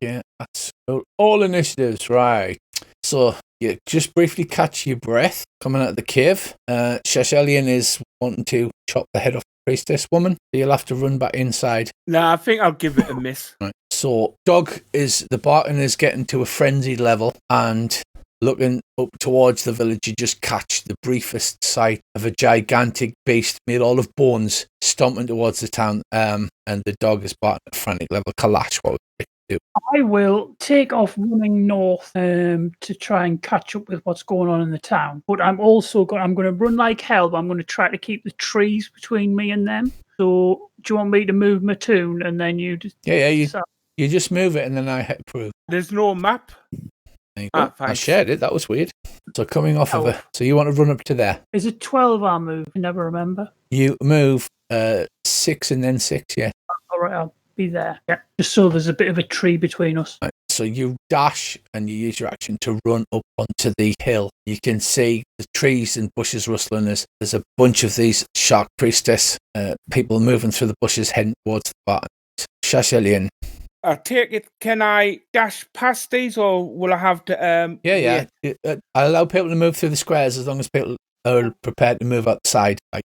Okay, that's all initiatives, right. So you just briefly catch your breath coming out of the cave. Shashelian is wanting to chop the head off the priestess woman. So you'll have to run back inside. No, I think I'll give it a miss. Right. So the barking is getting to a frenzied level, and looking up towards the village, you just catch the briefest sight of a gigantic beast made all of bones stomping towards the town, and the dog is barking at a frantic level. Kalash, what would you do? I will take off running north to try and catch up with what's going on in the town. But I'm also I'm going to run like hell, but I'm going to try to keep the trees between me and them. So do you want me to move my tune and then you just... Yeah, you just move it and then I hit approve. There's no map. There you go. I shared it. That was weird. So coming off of it. So you want to run up to there. Is it 12 I move? I never remember. You move 6 and then 6, yeah. All right, I'll be there. Yeah, just so there's a bit of a tree between us. Right. So you dash and you use your action to run up onto the hill. You can see the trees and bushes rustling. There's a bunch of these shark priestess people moving through the bushes heading towards the barn. Shashelian. I take it, can I dash past these or will I have to... Yeah. I allow people to move through the squares as long as people are prepared to move outside, like,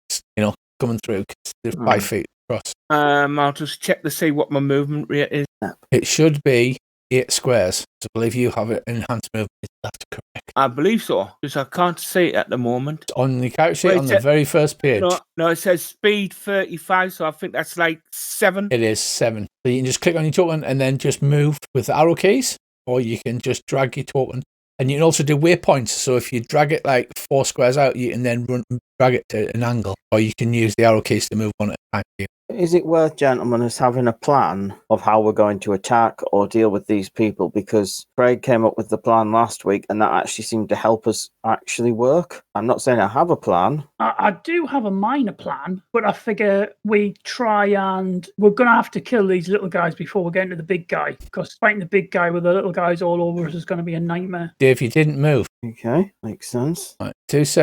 coming through, because they're 5 feet across. I'll just check to see what my movement rate is. It should be 8 squares. So I believe you have it enhanced movement. Is that correct? I believe so, because I can't see it at the moment. It's on the character sheet on the very first page. No, it says speed 35, so I think that's like 7. It is 7. So you can just click on your token and then just move with the arrow keys, or you can just drag your token. And you can also do waypoints. So if you drag it like 4 squares out, you can then drag it to an angle, or you can use the arrow keys to move on at a time. Is it worth, gentlemen, us having a plan of how we're going to attack or deal with these people? Because Craig came up with the plan last week, and that actually seemed to help us actually work. I'm not saying I have a plan. I do have a minor plan, but I figure we try and... We're going to have to kill these little guys before we get into the big guy, because fighting the big guy with the little guys all over us is going to be a nightmare. Dave, you didn't move. Okay, makes sense. Right, is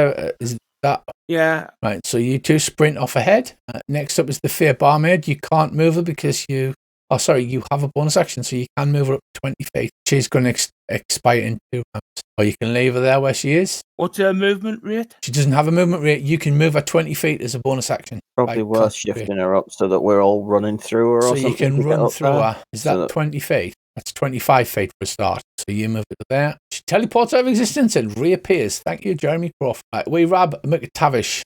that... Yeah. Right, so you 2 sprint off ahead. Next up is the Fair Barmaid. You can't move her because you have a bonus action, so you can move her up to 20 feet. She's going to expire in 2 rounds. Or you can leave her there where she is. What's her movement rate? She doesn't have a movement rate. You can move her 20 feet as a bonus action. Probably worth shifting her up so that we're all running through her or something. So you can run through her. Is that 20 feet? That's 25 feet for a start. So you move it to there. She teleports out of existence and reappears. Thank you, Jeremy Croft. Right, we Rab McTavish.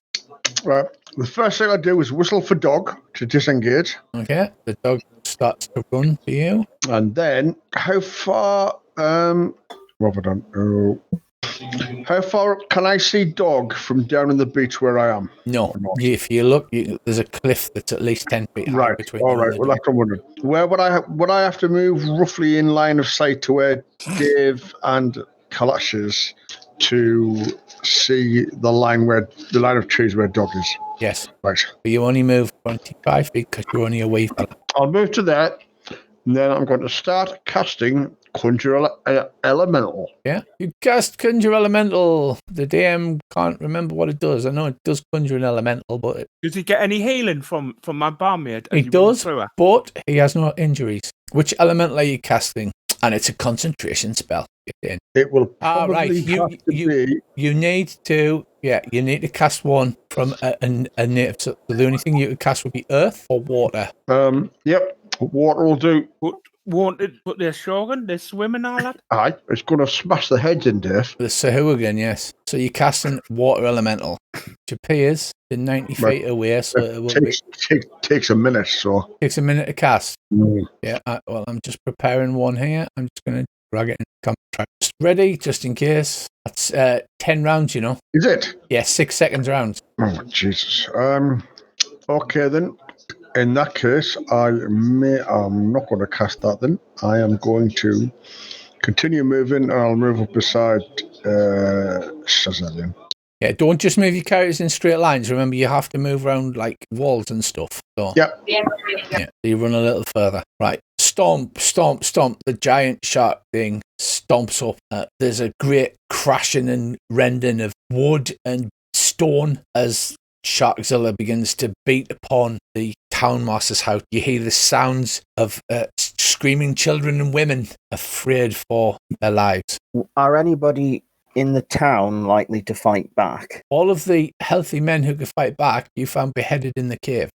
Right. The first thing I do is whistle for dog to disengage. Okay. The dog starts to run for you. And then, how far... what have I done? How far can I see dog from down on the beach where I am? No. If you look, there's a cliff that's at least 10 feet high. Right. Between all right. Well, that's what I'm wondering. Where would I have to move roughly in line of sight to where Dave and Kalash is to see the line of trees where dog is? Yes. Right. But you only move 25 feet because you're only away from it. I'll move to that. And then I'm going to start casting Conjure Elemental. Yeah, you cast Conjure Elemental. The DM can't remember what it does. I know it does Conjure an Elemental, but... Does he get any healing from my barmaid? He does, but he has no injuries. Which Elemental are you casting? And it's a concentration spell. It will probably have to be... You need to cast one from a native. So the only thing you could cast would be earth or water. Yep, water will do. Won't it put their shogun, their swim and all that? Aye, it's going to smash the heads in, Dave. The sahuagin, yes. So you're casting water elemental, which appears to 90 feet away. So it takes a minute. So takes a minute to cast. Mm. Yeah. Well, I'm just preparing one here. I'm just going to drag it and come ready, just in case. That's 10 rounds, you know. Is it? Yeah, 6 seconds rounds. Oh Jesus. Okay then. In that case, I'm not going to cast that then. I am going to continue moving, and I'll move up beside Shazalian. Yeah, don't just move your characters in straight lines. Remember, you have to move around like walls and stuff. So, yeah. Yeah, you run a little further. Right. Stomp, stomp, stomp. The giant shark thing stomps up. There's a great crashing and rending of wood and stone as SHARKZILLA begins to beat upon the townmaster's house. You hear the sounds of screaming children and women afraid for their lives. Are anybody in the town likely to fight back? All of the healthy men who could fight back, you found beheaded in the cave.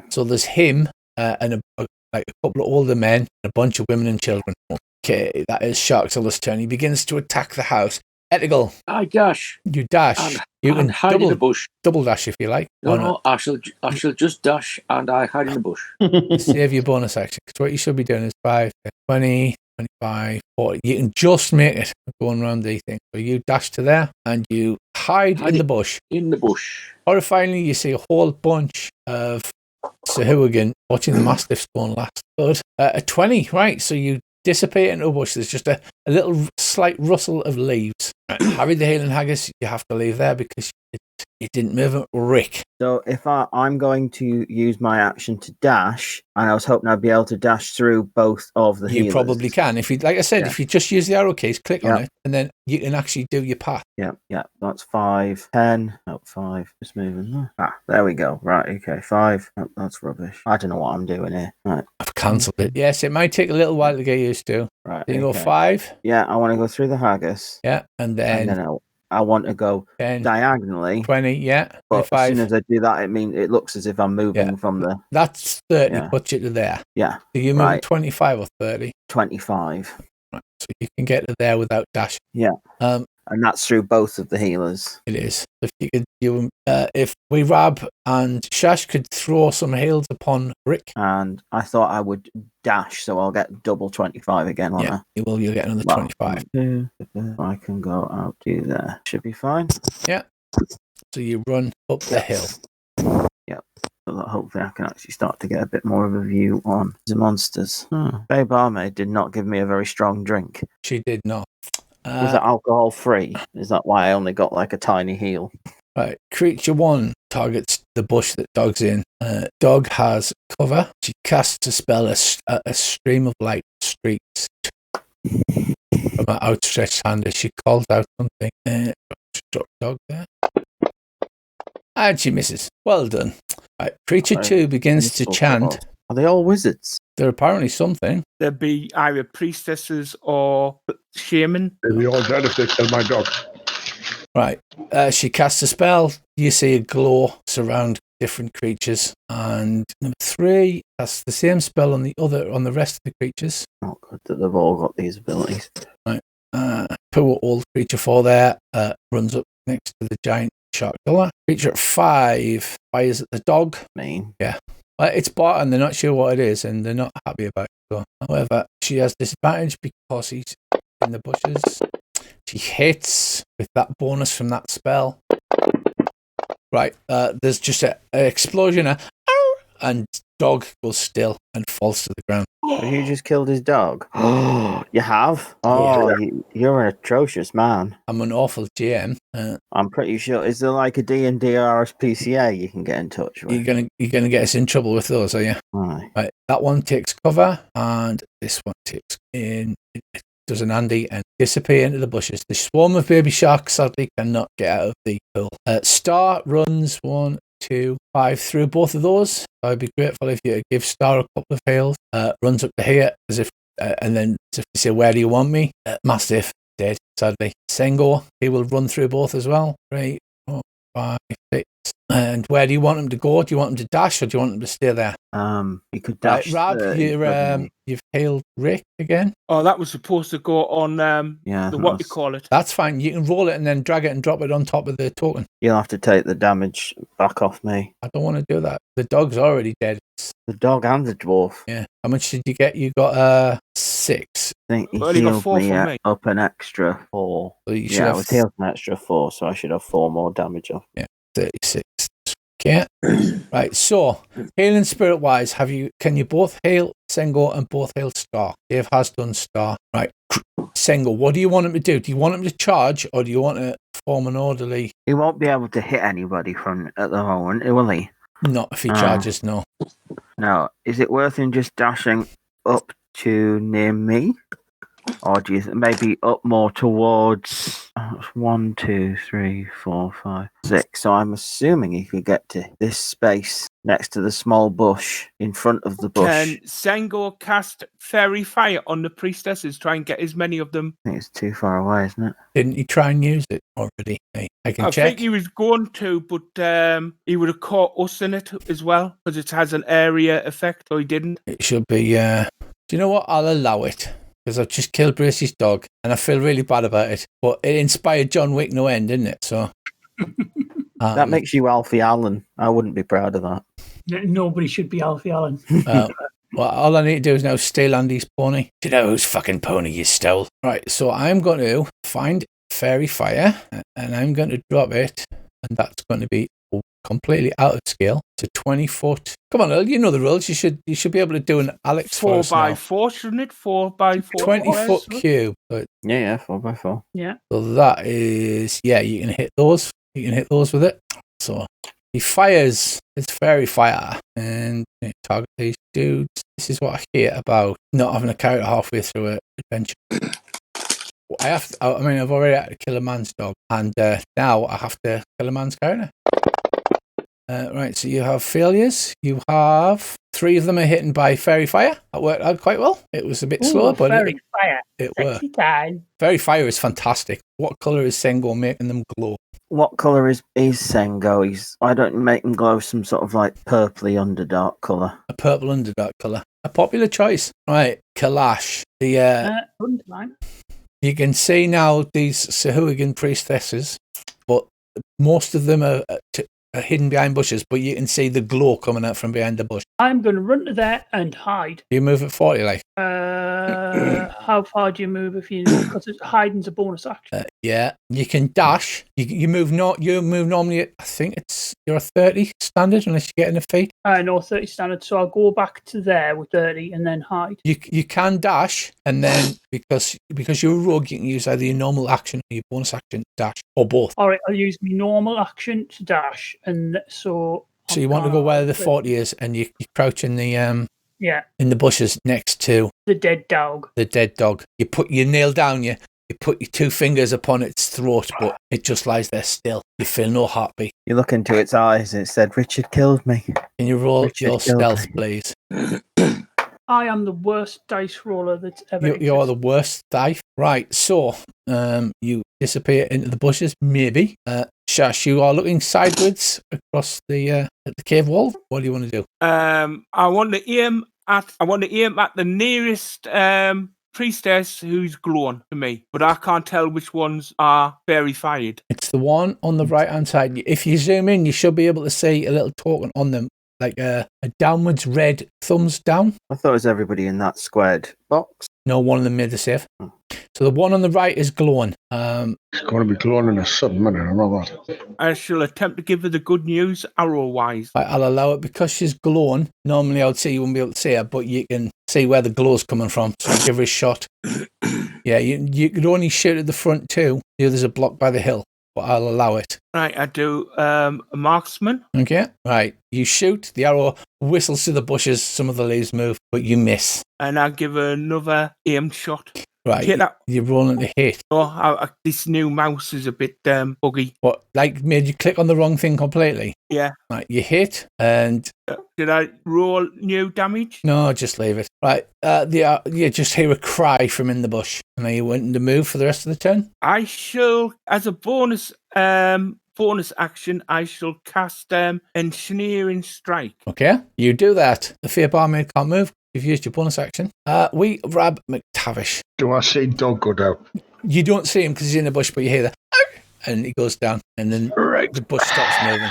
So there's him and a couple of older men and a bunch of women and children. Okay, that is SHARKZILLA's turn. He begins to attack the house. Etical, I dash. you dash. You and can hide in the bush. double dash if you like. No, I shall just dash and I hide in the bush. Save your bonus action. Because what you should be doing is 5, 20, 25, 40. You can just make it going around the thing. So you dash to there and you hide in the bush. In the bush. Horrifyingly, you see a whole bunch of sahuagin watching the mastiffs go on last. Good. A 20, right. So you dissipate into a bush. There's just a little slight rustle of leaves. Right. Harry the Healing Haggis, you have to leave there because it didn't move it. Rick. So if I'm going to use my action to dash, and I was hoping I'd be able to dash through both of the healers. You probably can. If you, like I said, if you just use the arrow keys, click on it, and then you can actually do your path. Yeah. That's 5, 10. No, 5. Just moving. There we go. Right. Okay. 5. Oh, that's rubbish. I don't know what I'm doing here. Right. I've cancelled it. Yes, it might take a little while to get used to. Right. So you go 5. Yeah, I want to go through the haggis. Yeah, and then I want to go 10, diagonally. 20, yeah. But 25. as soon as I do that, it looks as if I'm moving from the... That's 30, puts you to there. Yeah. So you move 25 or 30? 25. Right. So you can get to there without dashing. Yeah. And that's through both of the healers. It is. If you could, if we Rab and Shash could throw some heals upon Rick. And I thought I would dash, so I'll get double 25 again, won't I? You will. You'll get another 25. I can go out to there. Should be fine. Yeah. So you run up the hill. Yep. So that hopefully I can actually start to get a bit more of a view on the monsters. Bay Barmaid did not give me a very strong drink. She did not. Was it alcohol free? Is that why I only got like a tiny heal? Right. Creature 1 targets the bush that Dog's in. Dog has cover. She casts a spell, a stream of light streaks from her outstretched hand as she calls out something. Drop Dog there. And she misses. Well done. Right. Creature 2 begins to chant. Are they all wizards? They're apparently something. There'd be either priestesses or shaman. They'll be all dead if they kill my dog. Right. She casts a spell. You see a glow surround different creatures. And number 3 casts the same spell on the rest of the creatures. Not good that they've all got these abilities. Right. Poor old creature 4 there runs up next to the giant SHARKZILLA. Creature 5 fires at the dog. Mean. Yeah. It's bought and they're not sure what it is and they're not happy about it. So, however, she has disadvantage because he's in the bushes. She hits with that bonus from that spell. Right, there's just an explosion and dog goes still and falls to the ground. Have you just killed his dog? Oh, you have? Oh, yeah. You're an atrocious man. I'm an awful GM. I'm pretty sure. Is there like a D&D RSPCA you can get in touch with? You're gonna get us in trouble with those, are you? Right. That one takes cover, and this one takes in. It does an Andy and disappear into the bushes. The swarm of baby sharks sadly cannot get out of the pool. Star runs 1, 2, 5 through both of those. I'd be grateful if you give Star a couple of heals. Runs up to here as if, and then as if to say, "Where do you want me?" Mastiff dead, sadly. Sengo, he will run through both as well. 3, 4, 5, 6. And where do you want him to go? Do you want him to dash or do you want him to stay there? You could dash. Rab, you've healed Rick again. Oh, that was supposed to go on what you call it. That's fine. You can roll it and then drag it and drop it on top of the token. You'll have to take the damage back off me. I don't want to do that. The dog's already dead. The dog and the dwarf. Yeah. How much did you get? You got 6. I think he only got healed 4 me from me. up an extra 4. So you should I have was healed an extra 4, so I should have 4 more damage off. Yeah, 36. Okay. Right. So, healing spirit wise, can you both hail Sengo and both hail Star? Dave has done Star. Right. Sengo, what do you want him to do? Do you want him to charge or do you want to form an orderly? He won't be able to hit anybody from at the moment, will he? Not if he charges, no. No. Is it worth him just dashing up to near me? Or do you maybe up more towards 1, 2, 3, 4, 5, 6? So I'm assuming he could get to this space next to the small bush in front of the bush. Can Sengo cast fairy fire on the priestesses? Try and get as many of them. I think it's too far away, isn't it? Didn't he try and use it already? Hey, I can I check. think he was going to, but he would have caught us in it as well because it has an area effect. So he didn't. It should be. Do you know what? I'll allow it because I've just killed Bracey's dog and I feel really bad about it. But it inspired John Wick no end, didn't it? So that makes you Alfie Allen. I wouldn't be proud of that. Nobody should be Alfie Allen. well, all I need to do is now steal Andy's pony. Do you know whose fucking pony you stole? Right, so I'm going to find fairy fire and I'm going to drop it, and that's going to be completely out of scale to 20 foot. Come on, Earl, you know the rules. You should be able to do an Alex 4x4, shouldn't it? 4x4. 20-foot cube. But Yeah, 4x4. Yeah. so that is, you can hit those. You can hit those with it. So he fires his fairy fire and target these dudes. This is what I hate about not having a character halfway through an adventure. I've already had to kill a man's dog, and now I have to kill a man's character. Right, so you have failures. You have 3 of them are hit by fairy fire. That worked out quite well. It was a bit slow, but fairy fire. it Sexy worked. time. Fairy fire is fantastic. What colour is Sengo making them glow? What colour is Sengo? I don't make him glow some sort of like purpley underdark colour. A purple underdark colour. A popular choice. Right, Kalash. You can see now these sahuagin priestesses, but most of them are hidden behind bushes, but you can see the glow coming out from behind the bush. I'm going to run to there and hide. You move at 40, like? How far do you move if you... Because hiding's a bonus action. Yeah, you can dash. You move normally at, I think you're a 30 standard unless you get in a feet. No, 30 standard. So I'll go back to there with 30 and then hide. You can dash, and then because you're a rogue, you can use either your normal action or your bonus action to dash, or both. All right, I'll use my normal action to dash, and so you want to go where the 40 is, and you crouch in the in the bushes next to the dead dog. The dead dog. You put your nail down. You put your 2 fingers upon its throat, but it just lies there still. You feel no heartbeat. You look into its eyes, and it said, "Richard killed me." Can you roll your stealth, please? I am the worst dice roller that's ever. You're the worst dice. Right, so you disappear into the bushes, maybe. Shash, you are looking sideways across the cave wall. What do you want to do? I want to aim at the nearest priestess who's glowing to me, but I can't tell which ones are fairy fired. It's the one on the right hand side. If you zoom in, you should be able to see a little token on them, like a downwards red thumbs down. I thought it was everybody in that squared box. No, one of them made the save. So the one on the right is glowing. It's going to be glowing in a sudden minute, I know that. I shall attempt to give her the good news arrow-wise. I'll allow it because she's glowing. Normally I would say you wouldn't be able to see her, but you can see where the glow's coming from. So I'll give her a shot. Yeah, you could only shoot at the front 2. The others are blocked by the hill, but I'll allow it. Right, I do a marksman. Okay, right. You shoot, the arrow whistles through the bushes, some of the leaves move, but you miss. And I'll give her another aim shot. Right, you're rolling to hit. Oh, this new mouse is a bit buggy. What, like made you click on the wrong thing completely? Yeah. Right, you hit, and... Did I roll new damage? No, just leave it. Right, you just hear a cry from in the bush. And are you wanting to move for the rest of the turn? I shall, as a bonus action, I shall cast Ensnaring Strike. Okay, you do that. The Fear Barmaid can't move. You've used your bonus action. We grab McTavish. Do I see dog go down? You don't see him because he's in the bush, but you hear that, and he goes down, and then the bush stops moving.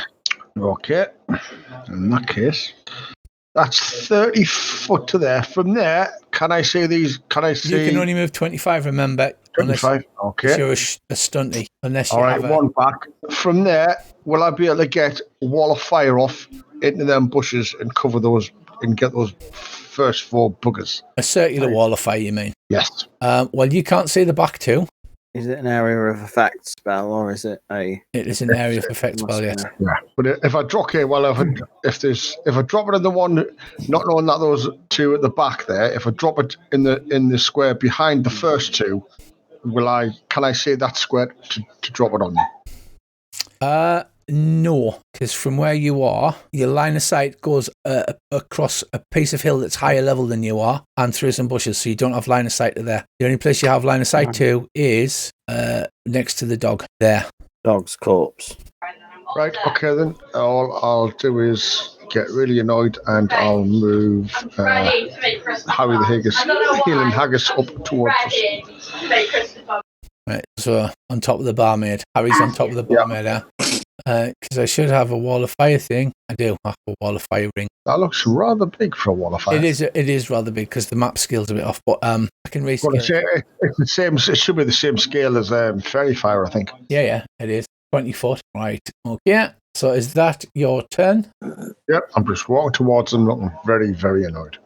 Okay. In that case, that's 30 foot to there. From there, can I see these? Can I see? You can only move 25, remember. 25, okay. You're a stunty. Unless you all right, have one back. From there, will I be able to get a wall of fire off into them bushes and cover those and get those first 4 buggers? A circular wall of fire, you mean? Yes. Well, you can't see the back 2. Is it an area of effect spell or is it a? It is an area of effect spell, yes. Yeah, but if I drop it, well, if I drop it in the one, not knowing that those two at the back there, if I drop it in the square behind the first two, can I say that square to drop it on? No, because from where you are, your line of sight goes across a piece of hill that's higher level than you are, and through some bushes, so you don't have line of sight to there. The only place you have line of sight to is next to the dog there. Dog's corpse. Right. Okay, then all I'll do is get really annoyed, and I'll move Harry the healing haggis up towards us. Right, so on top of the barmaid. Harry's on top of the barmaid there. Because I should have a wall of fire thing. I do have a wall of fire ring. That looks rather big for a wall of fire. It is rather big because the map scale's a bit off, but I can rescale. Well, it's the same. It should be the same scale as fairy fire, I think. Yeah, it is 20 foot. Right. Okay. So is that your turn? Yep. I'm just walking towards them, looking very, very annoyed.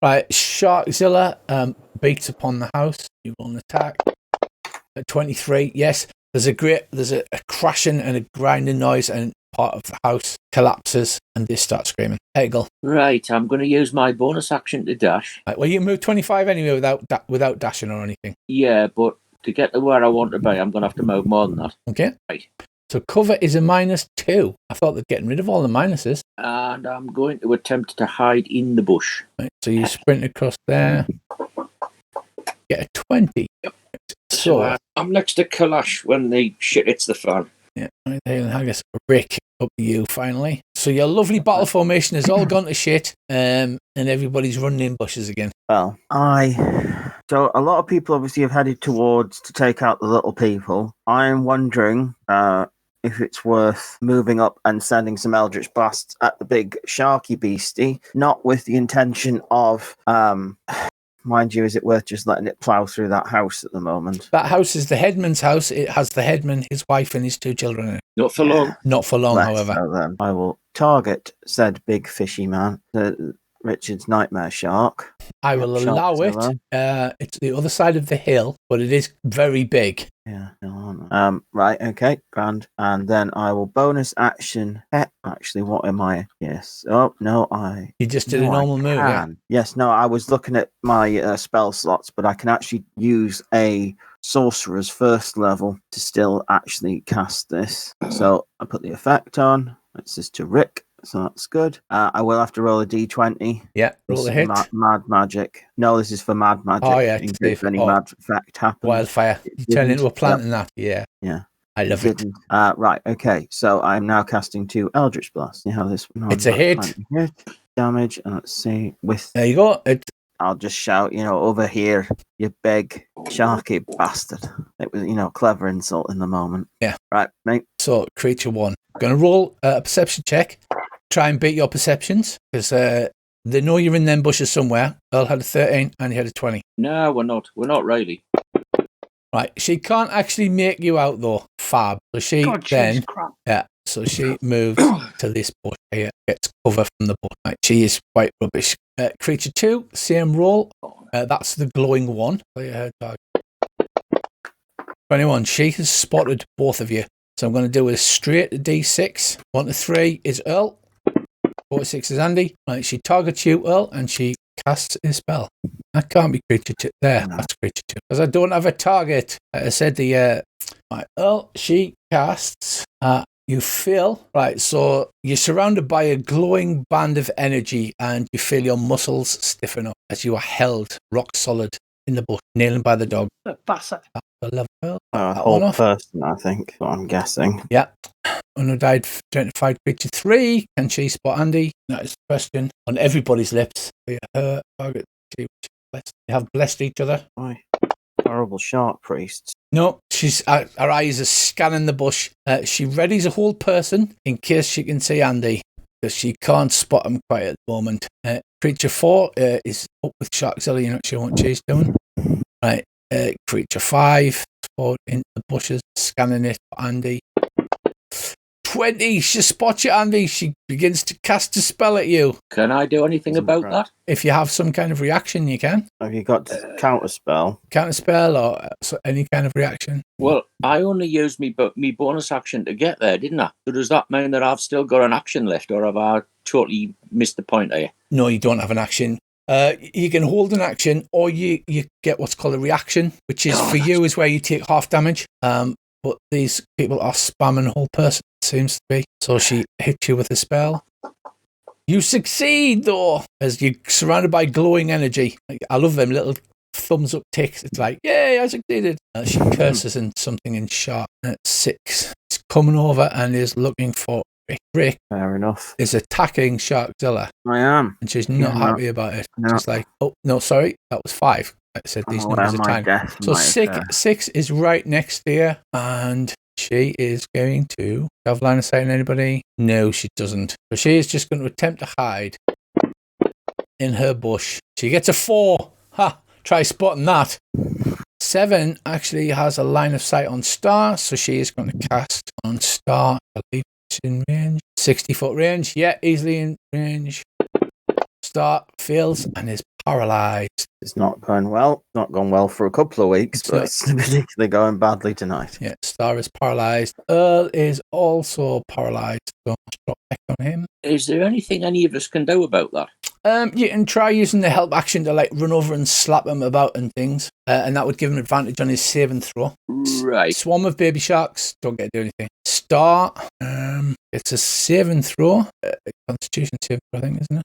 Right. Sharkzilla beats upon the house. You roll an attack at 23. Yes. There's a crashing and a grinding noise, and part of the house collapses, and they start screaming. Eggle. Right, I'm going to use my bonus action to dash. Right, well, you can move 25 anyway without dashing or anything. Yeah, but to get to where I want to be, I'm going to have to move more than that. Okay. Right. So cover is a -2. I thought they're getting rid of all the minuses. And I'm going to attempt to hide in the bush. Right, so you sprint across there. Get a 20. Yep. So I'm next to Kalash when the shit hits the fan. Yeah, right there. I guess Rick, up to you finally. So your lovely battle formation has all gone to shit, and everybody's running in bushes again. Well, so a lot of people obviously have headed towards to take out the little people. I'm wondering if it's worth moving up and sending some Eldritch Blasts at the big sharky beastie, not with the intention of, mind you, is it worth just letting it plough through that house at the moment? That house is the headman's house. It has the headman, his wife, and his 2 children in it. Not for long. Not for long, however. So then I will target said big fishy man, Richard's nightmare shark. I will allow it. It's the other side of the hill, but it is very big. Yeah. Right. Okay. Grand. And then I will bonus action. Actually, what am I? Yes. Oh no, You just did a normal move. Yeah. Yes. No, I was looking at my spell slots, but I can actually use a sorcerer's first level to still actually cast this. So I put the effect on. This is to Rick. So that's good. I will have to roll a d20. Yeah, roll a hit. Mad magic. No, this is for mad magic. Oh, yeah. In case any mad effect happens. Wildfire. You turn into a plant in that. Yeah. Yeah. I love it. Right, okay. So I'm now casting 2 Eldritch Blasts. You have this one. It's a hit. Damage. And let's see. There you go. I'll just shout, over here, you big sharky bastard. It was, clever insult in the moment. Yeah. Right, mate. So, creature 1. Going to roll a perception check. Try and beat your perceptions, because they know you're in them bushes somewhere. Earl had a 13 and he had a 20. No, we're not. We're not really. Right. She can't actually make you out, though. Fab. So she so she moves to this bush here, gets cover from the bush. Right, she is quite rubbish. Creature 2, same roll. That's the glowing one. Play her target. 21. She has spotted both of you. So I'm going to do a straight D6. 1 to 3 is Earl. 4 to 6 is Andy. Right, she targets you, Earl, and she casts a spell. That can't be creature 2. There, that's creature 2. Because I don't have a target. I said right, Earl, she casts. You feel, right, so you're surrounded by a glowing band of energy and you feel your muscles stiffen up as you are held rock solid in the bush, kneeling by the dog. Bastard. A whole person, I think, what I'm guessing. Yeah. Undied identified creature 3. Can she spot Andy? That is the question on everybody's lips. Her target. They have blessed each other. Why? Horrible shark priests. No, her eyes are scanning the bush. She readies a whole person in case she can see Andy, because she can't spot him quite at the moment. Creature 4 is up with Sharkzilla. You're not sure what she's doing. Right. Creature 5 spotted into the bushes, scanning it for Andy. 20. She spots you, Andy. She begins to cast a spell at you. Can I do anything Isn't about right. that? If you have some kind of reaction, you can. Have you got counter spell? Counter spell or any kind of reaction. Well, I only used me bonus action to get there, didn't I? So does that mean that I've still got an action left, or have I totally missed the point here? No, you don't have an action. You can hold an action, or you get what's called a reaction, which is for you is where you take half damage. But these people are spamming a whole person, it seems to be. So she hits you with a spell. You succeed, though, as you're surrounded by glowing energy. I love them little thumbs up ticks. It's like, yay, I succeeded. She curses in something in sharp. At 6. It's coming over and is looking for Rick. Rick Fair enough. is attacking SHARKZILLA. I am. And she's not happy about it. No. She's like, oh, no, sorry, that was 5. I said these numbers are tiny. So 6 is right next to you, and she is going to have line of sight on anybody. No, she doesn't. So she is just going to attempt to hide in her bush. She gets a 4. Ha! Try spotting that. 7 actually has a line of sight on Star, so she is going to cast on Star. I believe it's in range. 60-foot range. Yeah, easily in range. Star fails and is paralyzed. It's not going well. Not gone well for a couple of weeks, but it's particularly going badly tonight. Yeah, Star is paralyzed. Earl is also paralyzed. So drop back on him. Is there anything any of us can do about that? You can try using the help action to like run over and slap him about and things, and that would give him advantage on his saving throw. Right. Swarm of baby sharks don't get to do anything. Star, it's a saving throw, Constitution saving throw, I think, isn't it?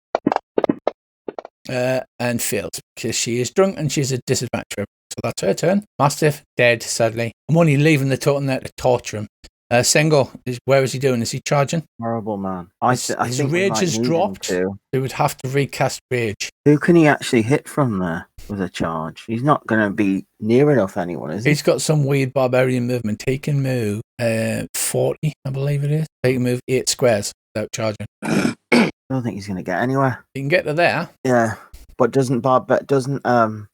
And fails because she is drunk and she's a disadvantage for him. So that's her turn. Mastiff dead, sadly. I'm only leaving the totem there to torture him. Sengo, where is he doing? Is he charging? Horrible man. His think we rage might has need him dropped. to. He would have to recast rage. Who can he actually hit from there with a charge? He's not going to be near enough anyone, is he? He's got some weird barbarian movement. He can move 40, I believe it is. He can move 8 squares without charging. I don't think he's going to get anywhere. He can get to there. Yeah, but doesn't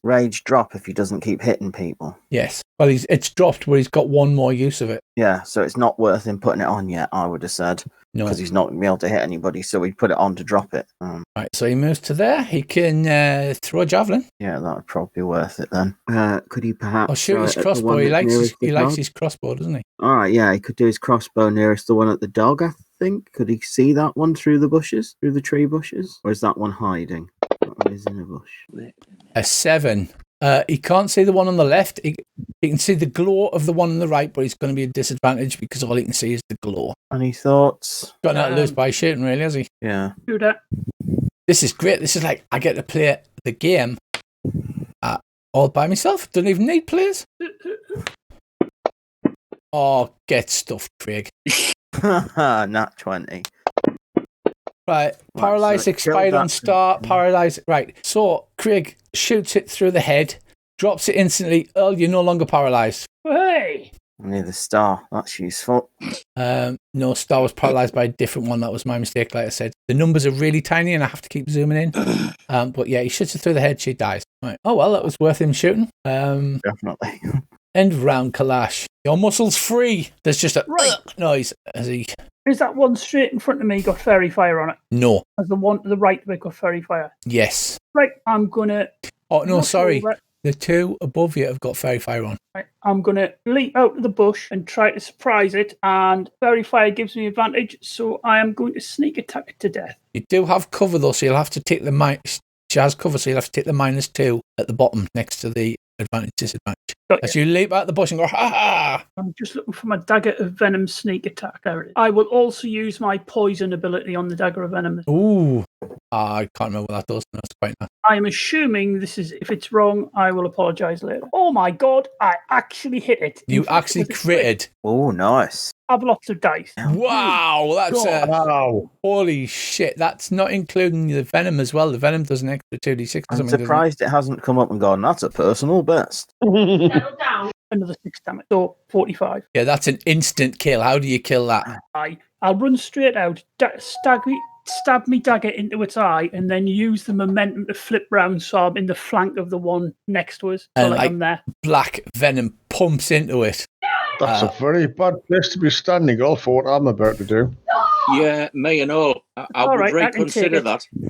rage drop if he doesn't keep hitting people? Yes. Well, it's dropped, but he's got one more use of it. Yeah, so it's not worth him putting it on yet, I would have said. No. Because he's not going to be able to hit anybody, so we put it on to drop it. Right, so he moves to there. He can throw a javelin. Yeah, that would probably be worth it then. Could he perhaps... Or shoot his crossbow. He likes his crossbow, doesn't he? All right, yeah, he could do his crossbow nearest the one at the dog, I think. Could he see that one through the bushes, through the tree bushes? Or is that one hiding? That one is in a bush. A 7. He can't see the one on the left. He can see the glow of the one on the right, but he's going to be a disadvantage because all he can see is the glow. Any thoughts? Got nothing to lose by shooting, really, has he? Yeah. Do that. This is great. This is like I get to play the game all by myself. Don't even need players. Oh, get stuffed, Craig. Nat 20. Right, paralyze so expired on Star. Paralyze. Right, so Craig shoots it through the head, drops it instantly. Earl, you're no longer paralyzed. Hey! Near the star. That's useful. No, Star was paralyzed by a different one. That was my mistake. Like I said, the numbers are really tiny, and I have to keep zooming in. But yeah, he shoots it through the head. She dies. Right. Oh well, that was worth him shooting. Definitely. End of round, Kalash. Your muscle's free. There's just a noise as he. Is that one straight in front of me got fairy fire on it? No. Has the one to the right of it got fairy fire? Yes. Right, I'm gonna... Oh, no, sorry. over. The 2 above you have got fairy fire on. Right, I'm gonna leap out of the bush and try to surprise it, and fairy fire gives me advantage, so I am going to sneak attack it to death. You do have cover, though, so you'll have to take the she has cover, so you'll have to take the -2 at the bottom next to the advantage disadvantage. As you leap out the bush and go, ha ha! I'm just looking for my dagger of venom sneak attack. There it is. I will also use my poison ability on the dagger of venom. Ooh. I can't remember what that does. That's quite nice. I am assuming this is, if it's wrong, I will apologise later. Oh my god, I actually hit it. You actually critted. Oh, nice. I have lots of dice. Wow, that's Wow. holy shit. That's not including the venom as well. The venom does an extra 2d6 or I'm something. surprised it hasn't come up and gone, that's a personal best. Another 6 damage. So 45. Yeah, that's an instant kill. How do you kill that? I'll run straight out, stab me dagger into its eye, and then use the momentum to flip round so I'm in the flank of the one next to us. So And I'm there. Black venom pumps into it. That's a very bad place to be standing, all for what I'm about to do. Yeah, me and all. I All would right, I can take reconsider it.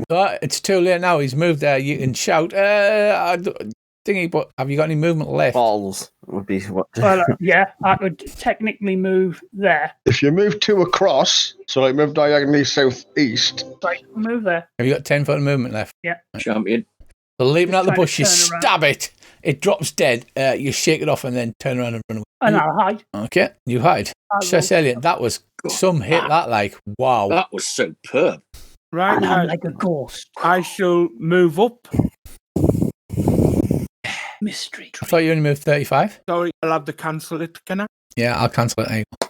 that. It's too late now. He's moved there. You can shout. Thingy, but have you got any movement left? Balls would be what. Well, yeah, I could technically move there. If you move 2 across, so like move diagonally southeast, Right, move there. Have you got 10 foot of movement left? Champion. So leaping Just out the trying to bush, you turn around. stab it. It drops dead. You shake it off and then turn around and run away. And I'll hide. Okay, you hide. I will. Cecilia, that was some hit. That like wow. That was superb. Right, And I'm like a ghost. I shall move up. Mystery. I thought you only moved 35. Sorry, I'll have to cancel it, can I? Yeah, I'll cancel it. There you go.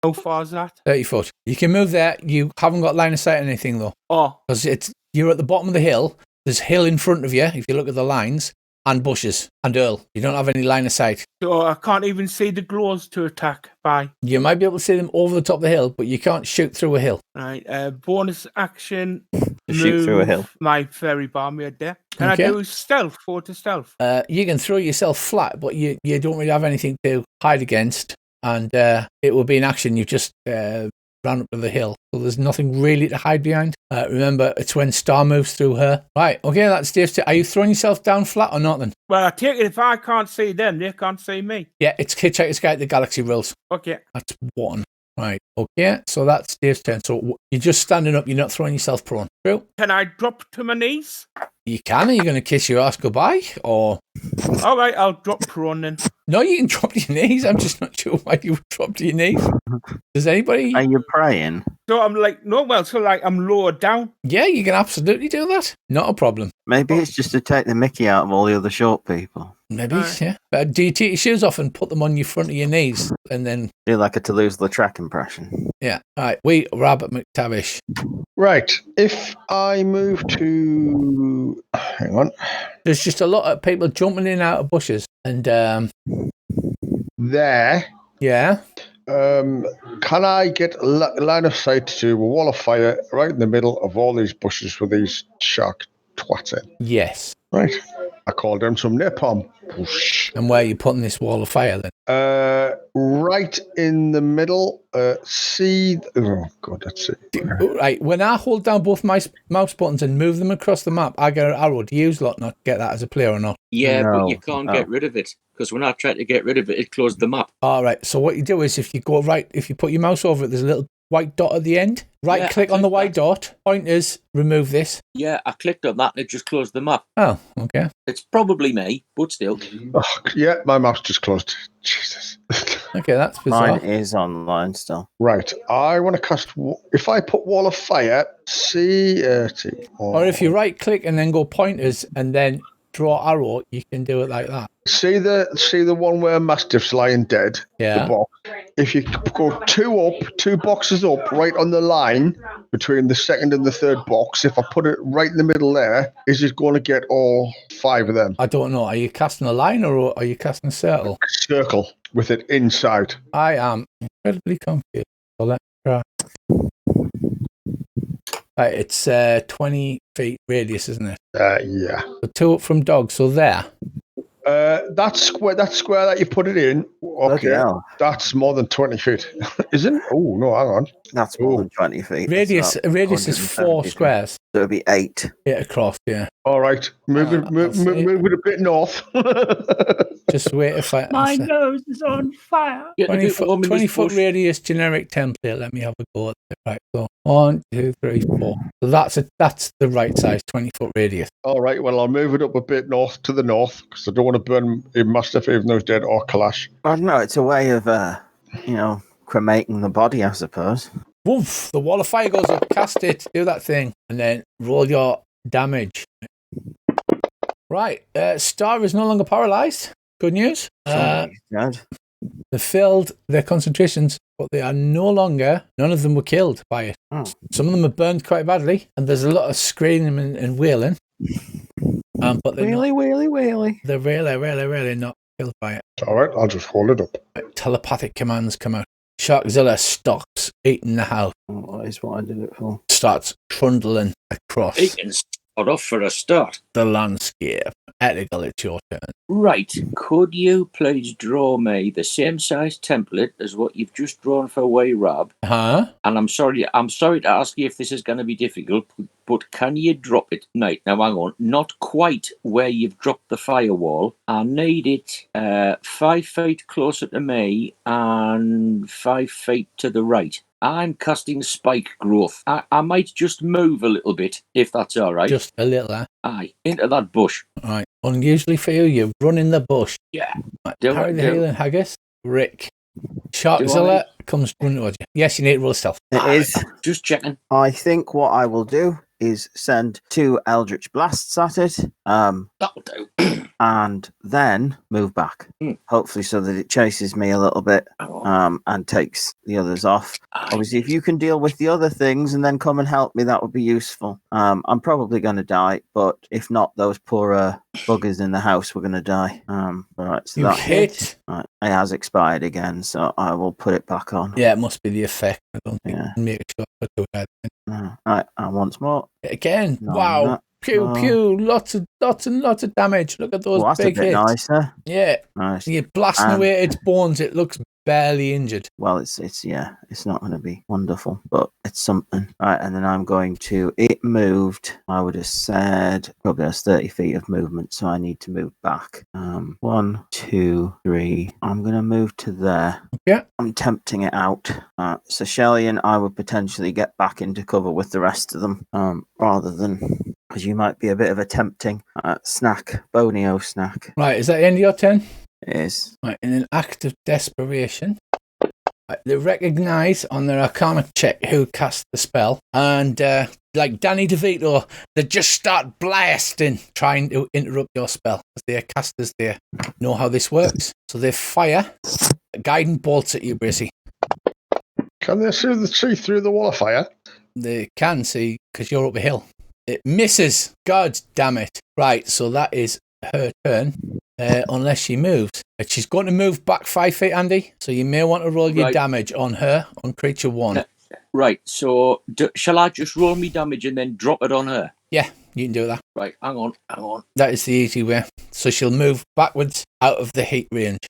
How far is that? 30 foot. You can move there. You haven't got line of sight or anything though, Oh, because you're at the bottom of the hill. There's hill in front of you. If you look at the lines, and bushes and Earl. You don't have any line of sight. so I can't even see the glows to attack by. You might be able to see them over the top of the hill, but you can't shoot through a hill. Right, bonus action. To shoot through a hill. My fairy barmaid there. Can Okay. I do stealth? 4 to stealth. You can throw yourself flat, but you don't really have anything to hide against. And it will be an action. You've just ran up to the hill. So there's nothing really to hide behind. Remember, it's when Star moves through her. Right, okay, that's Dave's. Are you throwing yourself down flat or not then? Well, I take it if I can't see them, they can't see me. Yeah, it's Hitchhiker's Guide to the Galaxy rules. Okay. That's one. Right, okay, so that's Dave's turn. So you're just standing up, you're not throwing yourself prone. True. Can I drop to my knees? You can. Are you going to kiss your ass goodbye? Or All right, I'll drop prone then. no, you can drop to your knees. I'm just not sure why you would drop to your knees. Does anybody? Are you praying? So I'm like, no, well, so like I'm lower down. Yeah, you can absolutely do that. Not a problem. Maybe it's just to take the mickey out of all the other short people. Maybe, Right. yeah. Do you take your shoes off and put them on your front of your knees? And then, Do like a Toulouse-Lautrec impression. yeah. All right, we, Rabbit McTavish. Right. If I move to, hang on, There's just a lot of people jumping in and out of bushes. And, there. yeah. Can I get a line of sight to a wall of fire right in the middle of all these bushes with these shark twats in? Yes. Right. I called them some napalm. Whoosh. And where are you putting this wall of fire then? Right in the middle. See. Oh, God, that's it. Right, when I hold down both my mouse buttons and move them across the map, I get an arrow. Do you use lot not get that as a player or not? Yeah, No. but you can't get rid of it because when I tried to get rid of it, it closed the map. All right. So what you do is if you go right, if you put your mouse over it, there's a little white dot at the end. Right Yeah, click I on the clicked white that. dot. Pointers, remove this. Yeah, I clicked on that and it just closed the map. Oh, okay. It's probably me, but still. Oh, yeah, my mouse just closed. Jesus. Okay, that's bizarre. Mine is online still. Right. I want to cast. If I put wall of fire, C30. Or if you right click and then go pointers and then draw arrow, you can do it like that. See the one where Mastiff's lying dead. Yeah. The box. If you go two boxes up, right on the line between the second and the third box. If I put it right in the middle there, is it going to get all 5 of them? I don't know. Are you casting a line or are you casting a circle? Circle with it inside. I am incredibly confused. So let's try. Right, it's 20 feet radius, isn't it? Yeah. So 2 up from dog. So there. That square that you put it in. Bloody Okay. hell. That's more than 20 feet. Isn't it? Oh, no, hang on. That's more Ooh. than 20 feet. That's Radius about is 4 170 feet. squares. So it'll be 8. 8 across, yeah. All right. Move it a bit north. Just wait if I. My nose is on fire. Getting a 20 bit warm foot, in 20 this foot bush. radius generic template. Let me have a go at it. Right, so 1, 2, 3, 4. So that's the right size 20 foot radius. All right. Well, I'll move it up a bit north to the north because I don't want to burn a Mastiff even though he's dead or Kalash. I don't know. It's a way of, cremating the body, I suppose. Woof! The wall of fire goes up. Cast it. Do that thing, and then roll your damage. Right, Star is no longer paralyzed. Good news. Somebody's dead. They filled their concentrations, but they are no longer. None of them were killed by it. Oh. Some of them are burned quite badly, and there's a lot of screaming and wailing. But they're not, Wheelie. they're really not killed by it. All right. I'll just hold it up. Telepathic commands come out. SHARKZILLA stops eating the house. That is what I did it for. Starts trundling across He can start off for a start. the landscape. Ethical, it's your turn. Right. Could you please draw me the same size template as what you've just drawn for Wayrab? Huh? And I'm sorry to ask you if this is going to be difficult, but can you drop it? Right, now hang on. Not quite where you've dropped the firewall. I need it 5 feet closer to me and 5 feet to the right. I'm casting spike growth. I might just move a little bit, if that's all right. Just a little, Aye, into that bush. All right. Unusually for you run in the bush. Yeah. Right. Do Harry it, the do. Healing Haggis. Rick. SHARKZILLA comes running towards you. Yes, you need to roll stealth. It is. Just checking. I think what I will do is send 2 Eldritch Blasts at it. That'll do. And then move back. Hopefully so that it chases me a little bit and takes the others off. Obviously, if you can deal with the other things and then come and help me, that would be useful. I'm probably going to die, but if not, those poor buggers in the house were going to die. Right, so You that hit. Right, it has expired again, so I will put it back on. Yeah, it must be the effect. I don't think Yeah. you can make a shot to that. Right, and once more. Again. No, Wow. not- Pew no. pew. Lots and lots of damage. Look at those Well, that's a big bit hits. nicer. Yeah. Nice. You're blasting And- away its bones. It looks barely injured. Well, it's not going to be wonderful, but it's something. Right, and then I'm going to. It moved. I would have said probably has 30 feet of movement, so I need to move back. 1, 2, 3. I'm going to move to there. Yeah. I'm tempting it out. So Shelley and I would potentially get back into cover with the rest of them, rather than because you might be a bit of a tempting snack, bonio snack. Right. Is that the end of your turn? It is. Right. In an act of desperation, they recognise on their Arcana check who cast the spell, and like Danny DeVito, they just start blasting, trying to interrupt your spell. Their casters there know how this works, so they fire guiding bolts at you, Bracey. Can they see through the wall of fire? They can see because you're up a hill. It misses. God damn it! Right, so that is her turn. Unless she moves. She's going to move back 5 feet, Andy. So you may want to roll your damage on her, on creature 1. Right, so shall I just roll me damage and then drop it on her? Yeah, you can do that. Right, hang on. That is the easy way. So she'll move backwards out of the heat range.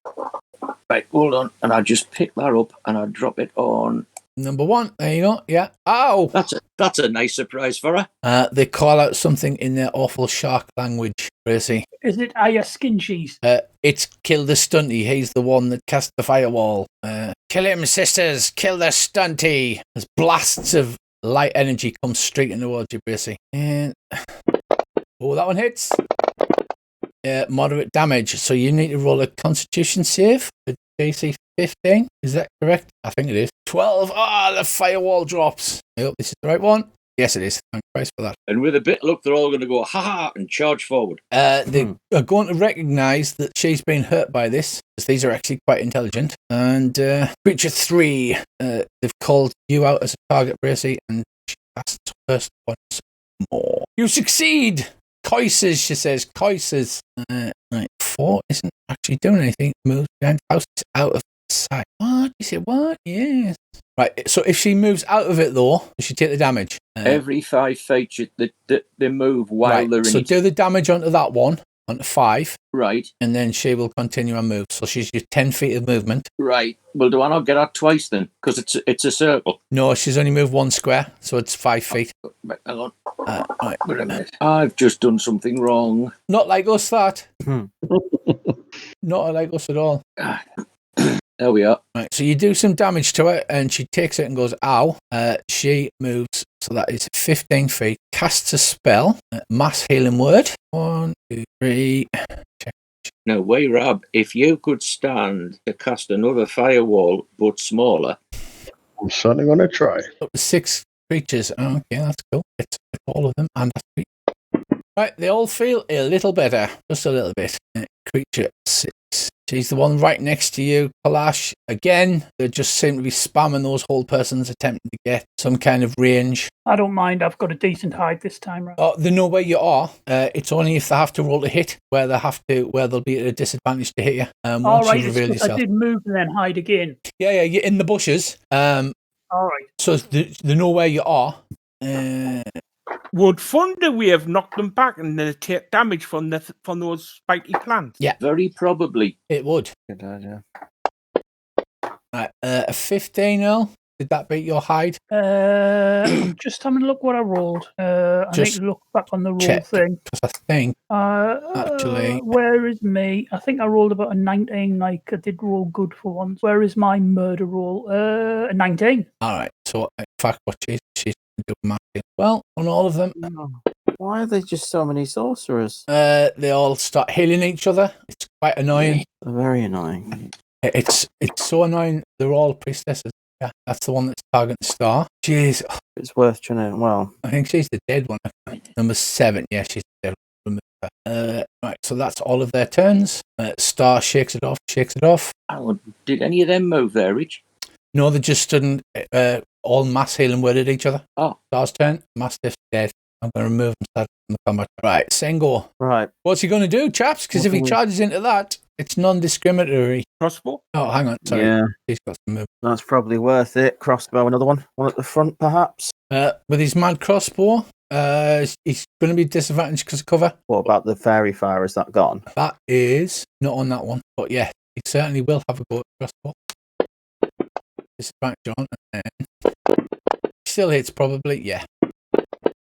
Right, hold on. And I just pick that up and I drop it on. Number 1. There you go. Yeah. Ow! That's a nice surprise for her. They call out something in their awful shark language, Bracey. Is it Aya Skin Cheese? It's kill the stunty. He's the one that cast the firewall. Kill him, sisters. Kill the stunty. As blasts of light energy come streaking towards you, Bracey. And oh, that one hits. Moderate damage. So you need to roll a Constitution save for DC 15. Is that correct? I think it is. 12. Ah, the firewall drops. I hope this is the right one. Yes, it is. Thank Christ for that. And with a bit of luck, they're all going to go, ha-ha, and charge forward. They are going to recognise that she's been hurt by this, because these are actually quite intelligent. And creature 3, they've called you out as a target, Bracey, and she casts first once more. You succeed! Coises, she says. Coises. Right, 4 isn't actually doing anything. Moves behind the house. It's out of sight. What? You say what? Yes. Right, so if she moves out of it, though, does she take the damage? Every 5 feet, they move while they're in so it. do the damage onto that one, onto 5. Right. And then she will continue her move. So she's used 10 feet of movement. Right. Well, do I not get that twice then? Because it's a circle. No, she's only moved 1 square, so it's 5 feet. Right, hang on. Right. Wait a minute. I've just done something wrong. Not like us, that. Not like us at all. There we are. Right, so you do some damage to her, and she takes it and goes, ow. She moves, so that is 15 feet. Casts a spell, mass healing word. 1, 2, 3. Check. Now, Wayrab, if you could stand to cast another firewall, but smaller. I'm certainly going to try. Up to 6 creatures. Okay, that's cool. It's all of them, and that's 3. Right, they all feel a little better. Just a little bit. Creature 6. She's the one right next to you, Kalash. Again, they just seem to be spamming those whole persons, attempting to get some kind of range. I don't mind. I've got a decent hide this time round. Oh, they know where you are. It's only if they have to roll to hit where they'll be at a disadvantage to hit you. All right, you reveal I did move and then hide again. Yeah, you're in the bushes. All right. So they know where you are. Would Thunderwave knock them back and they take damage from those spiky plants? Yeah. Very probably. It would. Good idea. Right, a 15, Earl. Did that beat your hide? I'm just having a look what I rolled. I need Just to look back on the roll check. thing. Because I think Actually- Where is me? I think I rolled about a 19. Like I did roll good for once. Where is my murder roll? A 19. all right. So in fact, what she's doing math. Well, on all of them, Why are there just so many sorcerers? they all start healing each other. It's quite annoying. They're very annoying. It's so annoying. They're all priestesses. Yeah, that's the one that's targeting Star. Jeez, It's worth trying to. Well, I think she's the dead one. Number 7. Yeah, she's the dead one. Right, so that's all of their turns. Star shakes it off. Oh, did any of them move there, Rich? No, they just stood all mass healing word at each other. Oh. Star's turn. Mastiff's dead. I'm going to remove him from the combat. Right, Sengo. right. What's he going to do, chaps? Because if he charges into that, it's non-discriminatory. Crossbow? Oh, hang on. Sorry. Yeah, He's got some move. that's probably worth it. Crossbow, another one. One at the front, perhaps. With his mad crossbow, he's going to be disadvantaged because of cover. What about the fairy fire? Is that gone? That is not on that one. But yeah, he certainly will have a go at crossbow. Disadvantage on. And then still hits probably, yeah.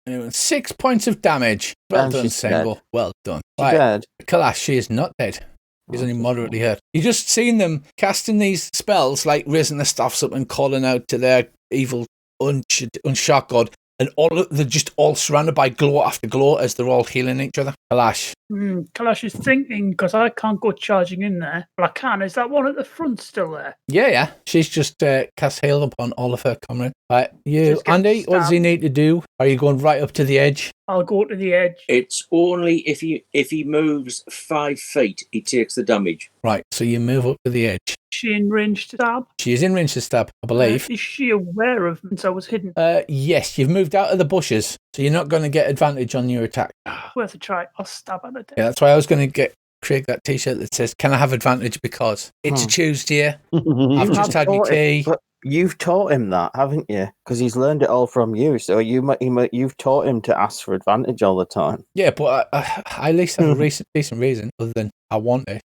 Anyway, 6 points of damage. Well And done, she's Sengo. dead. Well done. She's Right, dead. Kalash, she is not dead. He's only moderately hurt. You just seen them casting these spells, like raising their staffs up and calling out to their evil unshark god, and they're just all surrounded by glow after glow as they're all healing each other. Kalash. Kalash is thinking because I can't go charging in there, but I can. Is that one at the front still there? Yeah. She's just cast heal upon all of her comrades. Right, you, Just get Andy, what does he stabbed. need to do? Are you going right up to the edge? I'll go to the edge. It's only if he moves 5 feet, he takes the damage. Right, so you move up to the edge. Is she in range to stab? She is in range to stab, I believe. Is she aware of me since I was hidden? Yes, you've moved out of the bushes, so you're not going to get advantage on your attack. Worth a try. I'll stab at it. Yeah, that's why I was going to create that t-shirt that says, "Can I have advantage because it's a Tuesday? I've just had my tea." But you've taught him that, haven't you? Because he's learned it all from you. So you've taught him to ask for advantage all the time. Yeah, but I at least have a decent reason other than I want it.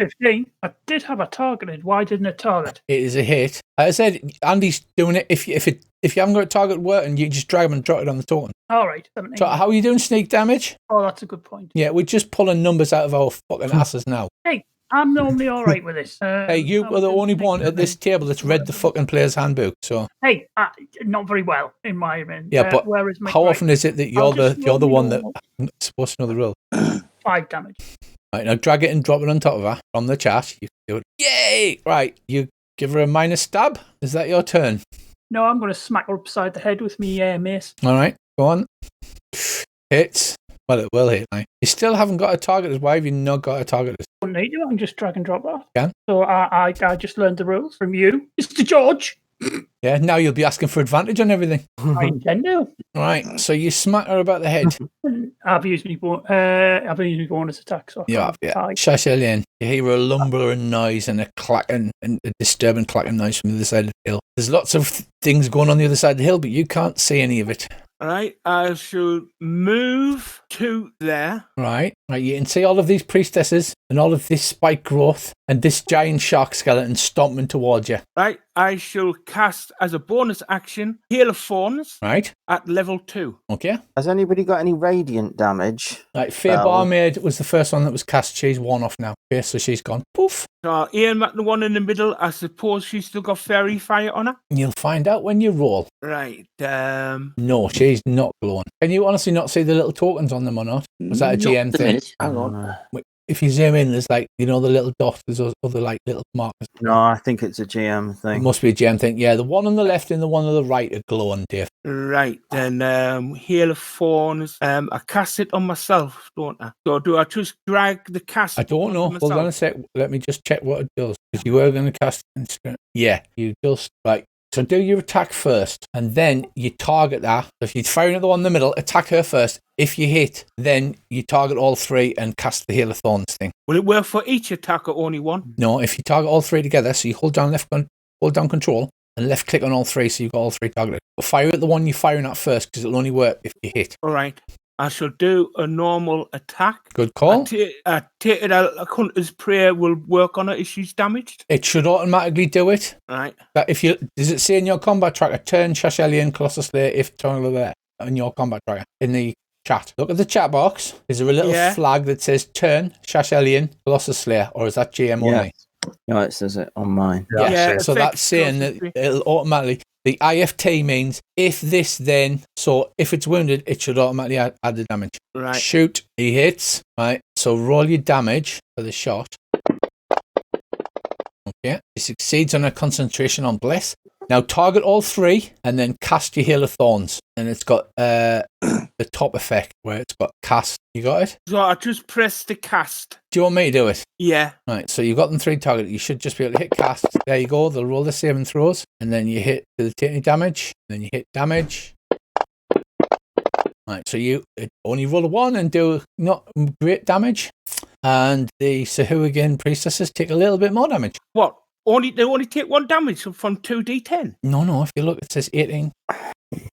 15. I did have a targeted. Why didn't it target? It is a hit. I said Andy's doing it. If you haven't got a target working, you just drag him and drop it on the token. All right. 17. So how are you doing sneak damage? Oh, that's a good point. Yeah, we're just pulling numbers out of our fucking asses now. I'm normally all right with this. Hey, you are the only one at this table that's read the fucking player's handbook. So Hey, not very well in my opinion. yeah, but where is my how right? often is it that I'll you're just the roll one me that normal. I'm supposed to know the rule? 5 damage. Right, now drag it and drop it on top of her from the chat. You can do it. Yay! Right, you give her a minus stab. Is that your turn? No, I'm going to smack her upside the head with me mace. All right, go on. Hits. Well, it will hit now. You still haven't got a target. Why have you not got a target? Don't need to. I can just drag and drop that. Can? So I just learned the rules from you, Mr. George. Yeah, now you'll be asking for advantage on everything. I intend to. All right, so you smack her about the head. I've used me bonus attack. So I Yeah, can't yeah. tie. Shashalian. You hear a lumbering noise and a clacking and a disturbing clacking noise from the other side of the hill. There's lots of things going on the other side of the hill, but you can't see any of it. All right, I shall move to there. Right, you can see all of these priestesses and all of this spike growth and this giant shark skeleton stomping towards you. Right, I shall cast as a bonus action Heal of Thorns Right, at level 2. okay. Has anybody got any radiant damage? Right, Fair Barmaid was the first one that was cast. She's one off now. Okay, so she's gone. Poof. So I'll aim at the one in the middle. I suppose she's still got fairy fire on her. You'll find out when you roll. Right, No, she's not glowing. Can you honestly not see the little tokens on them or not? Was that a Not GM the thing? minute. Hang on. If you zoom in, there's like, the little dots, there's those other like little markers. No, I think it's a GM It thing. must be a GM thing. Yeah, the one on the left and the one on the right are glowing, Dave. right, then Heal of Thorns. I cast it on myself, don't I? So do I just drag the cast? I don't know. onto Hold on a myself? sec. Let me just check what it does. Because you were going to cast instant. Yeah, you just, right. So do your attack first, and then you target that. If you're firing at the one in the middle, attack her first. If you hit, then you target all three and cast the Heal of Thorns thing. Will it work for each attack or only one? No, if you target all three together, so you hold down control, and left click on all three so you've got all three targeted. Fire at the one you're firing at first because it'll only work if you hit. All right. I shall do a normal attack. Good call. I take it a hunter's prayer will work on it if she's damaged. It should automatically do it. Right. That if you does it say in your combat tracker, turn SHARKZILLA Colossus Slayer if toggle there in your combat tracker in the chat. Look at the chat box. Is there a little flag that says turn SHARKZILLA Colossus Slayer, or is that GM only? No, it says it on mine. Yeah. So that's saying that it'll automatically. The IFT means if this then, so if it's wounded, it should automatically add the damage. Right. Shoot, he hits, right? So roll your damage for the shot. Okay. He succeeds on a concentration on Bless. Now target all three and then cast your Hail of Thorns. And it's got the top effect where it's got cast. You got it? So I just press the cast. Do you want me to do it? Yeah. Right, so you've got them three targeted. You should just be able to hit cast. There you go. They'll roll the saving throws. And then you hit the taking damage. Then you hit damage. Right, so you only roll a 1 and do not great damage. And the sahuagin priestesses take a little bit more damage. What? They only take 1 damage from 2d10? No. If you look, it says 18.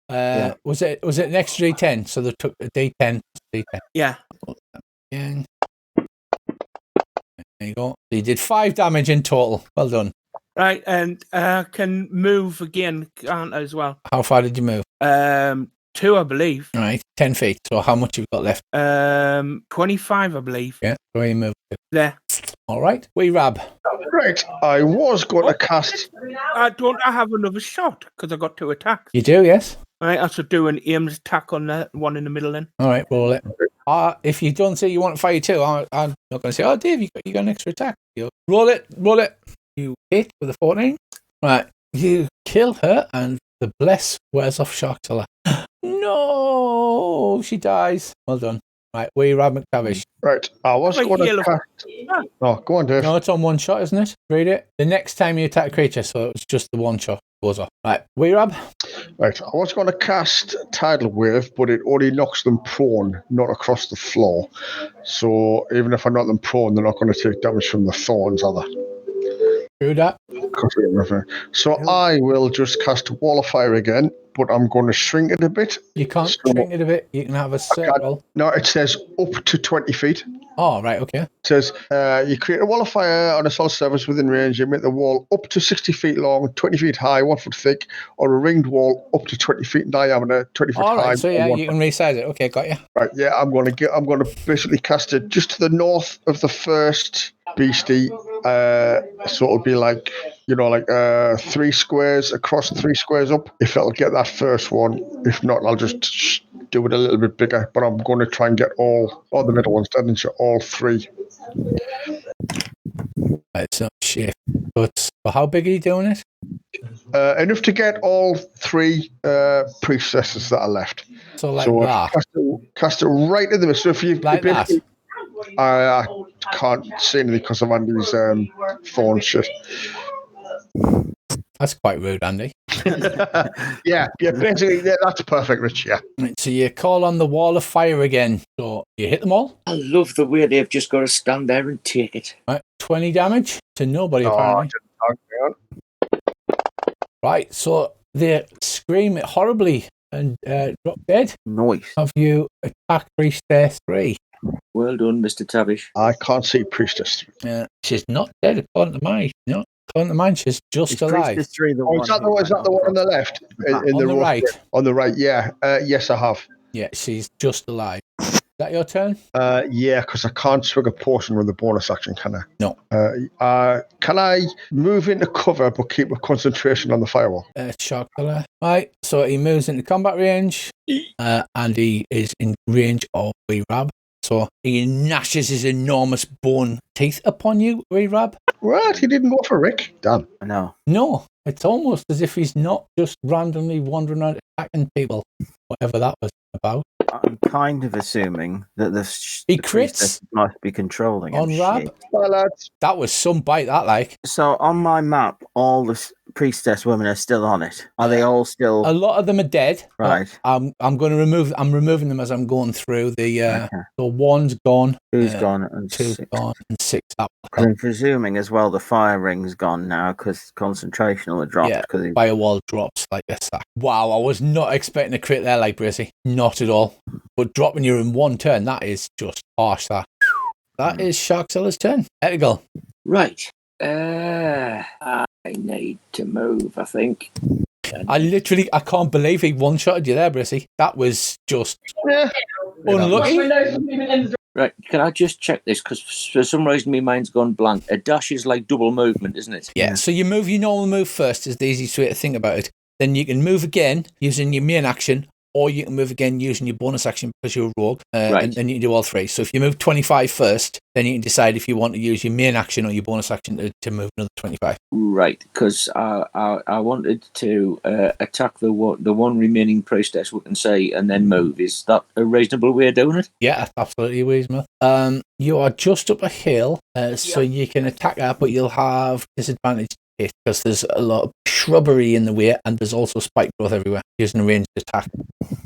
Was it an extra d10? So they took a d10 plus d10. Yeah. Again. There you go. So you did 5 damage in total. Well done. Right, and I can move again, can't I, as well? How far did you move? 2, I believe. Right, 10 feet. So how much have you got left? 25, I believe. Yeah, where you move to? There. All right, we Rab. Right, I was going to cast. I have another shot because I got 2 attacks. You do, yes. All right, I should do an aimed attack on the one in the middle then. All right, roll it. If you don't say you want to fire 2, I'm not going to say, oh, Dave, you got an extra attack. You roll it. You hit with a 14. Right, you kill her, and the Bless wears off SHARKZILLA. No, she dies. Well done. Right, we Rab McTavish. Right, I was going to cast. Oh, go on, Dave. No, it's on 1 shot, isn't it? Read it. The next time you attack a creature, so it's just the 1 shot goes off. Right, we Rab. Right, I was going to cast Tidal Wave, but it only knocks them prone, not across the floor. So even if I knock them prone, they're not going to take damage from the thorns, are they? True that. So I will just cast Wall of Fire again, but I'm going to shrink it a bit. You can't shrink it a bit. You can have a circle. No, it says up to 20 feet. Oh, right, okay. It says you create a wall of fire on a solid surface within range. You make the wall up to 60 feet long, 20 feet high, 1 foot thick, or a ringed wall up to 20 feet in diameter, 20 foot high. All right, so yeah, you can resize it. Okay, got you. Right, yeah, I'm going to basically cast it just to the north of the first beastie. So it'll be like 3 squares across, 3 squares up. If it'll get that first one, if not, I'll just do it a little bit bigger. But I'm going to try and get all the middle ones done into all 3. It's not shit. But how big are you doing it? Enough to get all 3 priestesses that are left. So that. Cast it right in the middle. So if you like that. I can't see anything because of Andy's thorn shit. That's quite rude, Andy. yeah, basically, that's perfect, Rich, yeah. Right, so you call on the Wall of Fire again. So you hit them all. I love the way they've just got to stand there and take it. Right, 20 damage to nobody, apparently. Right, so they scream horribly and drop dead. Nice. Have you attacked Priestess 3? Well done, Mr. Tavish. I can't see Priestess 3. She's not dead, according to mine. No, according to mine, she's just alive. Is that the one on the left? On the right. On the right, yeah. Yes, I have. Yeah, she's just alive. Is that your turn? Yeah, because I can't swing a portion with a bonus action, can I? No. Can I move into cover but keep a concentration on the firewall? SHARKZILLA. Right, so he moves into combat range, and he is in range of Rab. So he gnashes his enormous bone teeth upon you, Rab. What? He didn't go for Rick? Damn. No. No, it's almost as if he's not just randomly wandering around attacking people, whatever that was about. I'm kind of assuming that he crits must be controlling on him. Rab. Well, lads. That was some bite, that like. So on my map, all the priestess women are still on it? Are they all still? A lot of them are dead. Right. I'm going to remove. I'm removing them as I'm going through. The one's gone. Two's gone and Two's six. gone and six up. I'm presuming as well the fire ring's gone now because concentration will have dropped. Yeah, Cause firewall drops like this. Wow, I was not expecting a crit there, like Bracey. Not at all. But dropping you in one turn, that is just harsh. That is Sharkzilla's turn. Ethical. Right. I need to move, I think. I can't believe he one-shotted you there, Brissy. That was just unlucky. Right, can I just check this? Because for some reason my mind's gone blank. A dash is like double movement, isn't it? Yeah, so you move your normal move first is the easiest way to think about it. Then you can move again using your main action, or you can move again using your bonus action because you're a rogue, right. And then you can do all three. So if you move 25 first, then you can decide if you want to use your main action or your bonus action to move another 25. Right, because I wanted to attack the one remaining priestess, we can say, and then move. Is that a reasonable way of doing it? Yeah, that's absolutely reasonable. You are just up a hill, so you can attack her, but you'll have disadvantage because there's a lot of shrubbery in the way, and there's also spike growth everywhere using a ranged attack.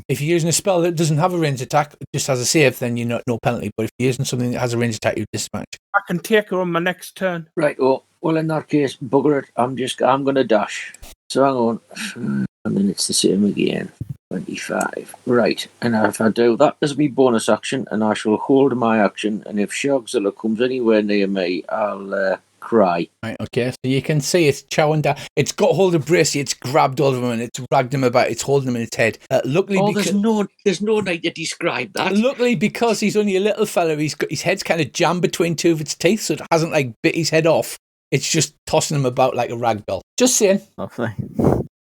If you're using a spell that doesn't have a ranged attack, it just has a save, then you're no penalty. But if you're using something that has a ranged attack, you're disadvantaged. I can take her on my next turn. Right, well, in that case, bugger it. I'm going to dash. So hang on. And then it's the same again. 25. Right, and if I do that as my bonus action, and I shall hold my action, and if Sharkzilla comes anywhere near me, I'll cry. Right, okay, so you can see it's chowing down. It's got hold of Bracey, it's grabbed hold of him, and it's dragged him about. It's holding him in its head. Luckily, there's no need to describe that. Luckily, because he's only a little fellow, his head's kind of jammed between two of its teeth, so it hasn't bit his head off. It's just tossing him about like a rag doll. Just saying. Lovely.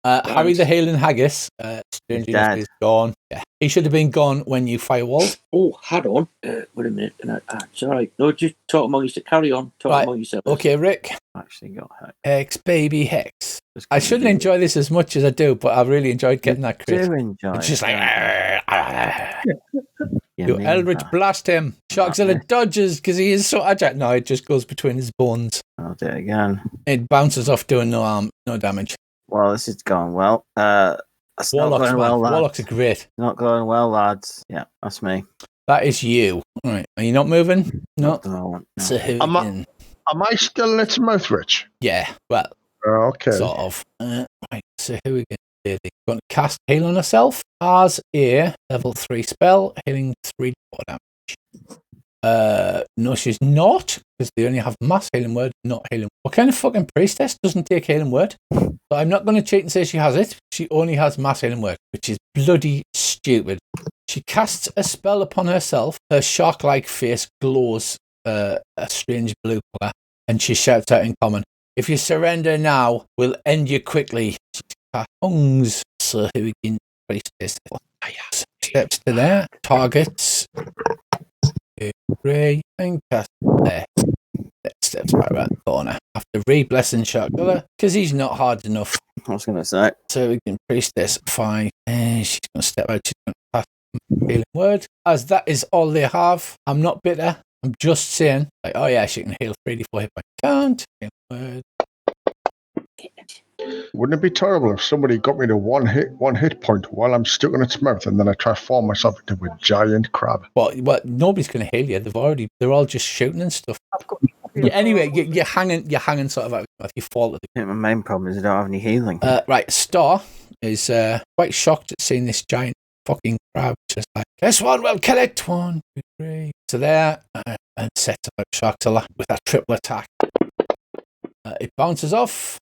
Harry the Hale and Haggis, strangely enough, is gone. Yeah, he should have been gone when you firewalled. Oh, hold on. Wait a minute. It's all right. No, just talk among yourself. Carry on. Talk among yourself. Okay, Rick. Actually got Hex. Hex, baby, Hex. I shouldn't enjoy this as much as I do, but I really enjoyed getting that crit. Do enjoy it's just like... You Eldritch blast him. Sharkzilla dodges because he is so agile. No, it just goes between his bones. I'll do it again. It bounces off doing no harm, no damage. Well, this is going well. That's not going well, lads. Warlocks are great. Not going well, lads. Yeah, that's me. That is you. All right. Are you not moving? No. No. So who am I still in its mouth, Rich? Yeah. Well. Okay. Sort of. Right. So who are we going to do? They're going to cast Heal on herself as a level 3 spell, healing 3 damage. No, she's not, because they only have mass healing word, not healing. What kind of fucking priestess doesn't take healing word? So I'm not going to cheat and say she has it. She only has mass healing word, which is bloody stupid. She casts a spell upon herself. Her shark-like face glows a strange blue colour, and she shouts out in common, "If you surrender now, we'll end you quickly." She casts so who we can priestess. Steps to there, targets. 3 and cast there. Steps right around the corner. After re-blessing Sharkzilla, because he's not hard enough. I was going to say. So we can priestess 5. And she's going to step out. She's going to cast healing word. As that is all they have. I'm not bitter. I'm just saying, oh yeah, she can heal 3d4 hit points. Can't. Healing word. Wouldn't it be terrible if somebody got me to one hit point while I'm stuck in its mouth, and then I transform myself into a giant crab? Well, nobody's going to heal you. They're all just shooting and stuff. Anyway, you're hanging sort of out. You fall. My main problem is I don't have any healing. Right, Star is quite shocked at seeing this giant fucking crab. Just like, this one will kill it. 1, 2, 3. So there, and sets up Sharkzilla with that triple attack. It bounces off.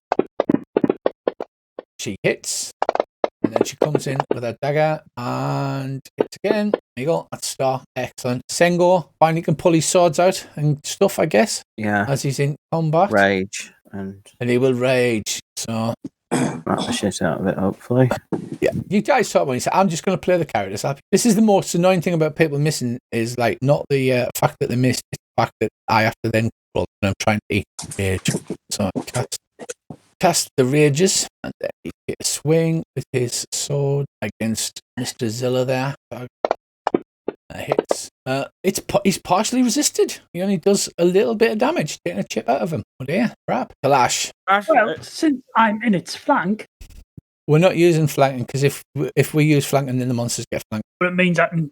She hits, and then she comes in with her dagger and hits again. There you go. That's Star. Excellent. Sengo finally can pull his swords out and stuff, I guess. Yeah. As he's in combat. Rage. And he will rage. So. Knock the shit out of it, hopefully. Yeah. You guys talk when you say, I'm just going to play the characters. This is the most annoying thing about people missing is like not the fact that they missed, it's the fact that I have to then control and I'm trying to eat rage. So I cast the rages, and then he get a swing with his sword against Mr. Zilla there. That hits. He's partially resisted. He only does a little bit of damage, taking a chip out of him. Oh dear, crap. Kalash. Well, since I'm in its flank, We're not using flanking because if we use flanking, then the monsters get flanked. but it means I can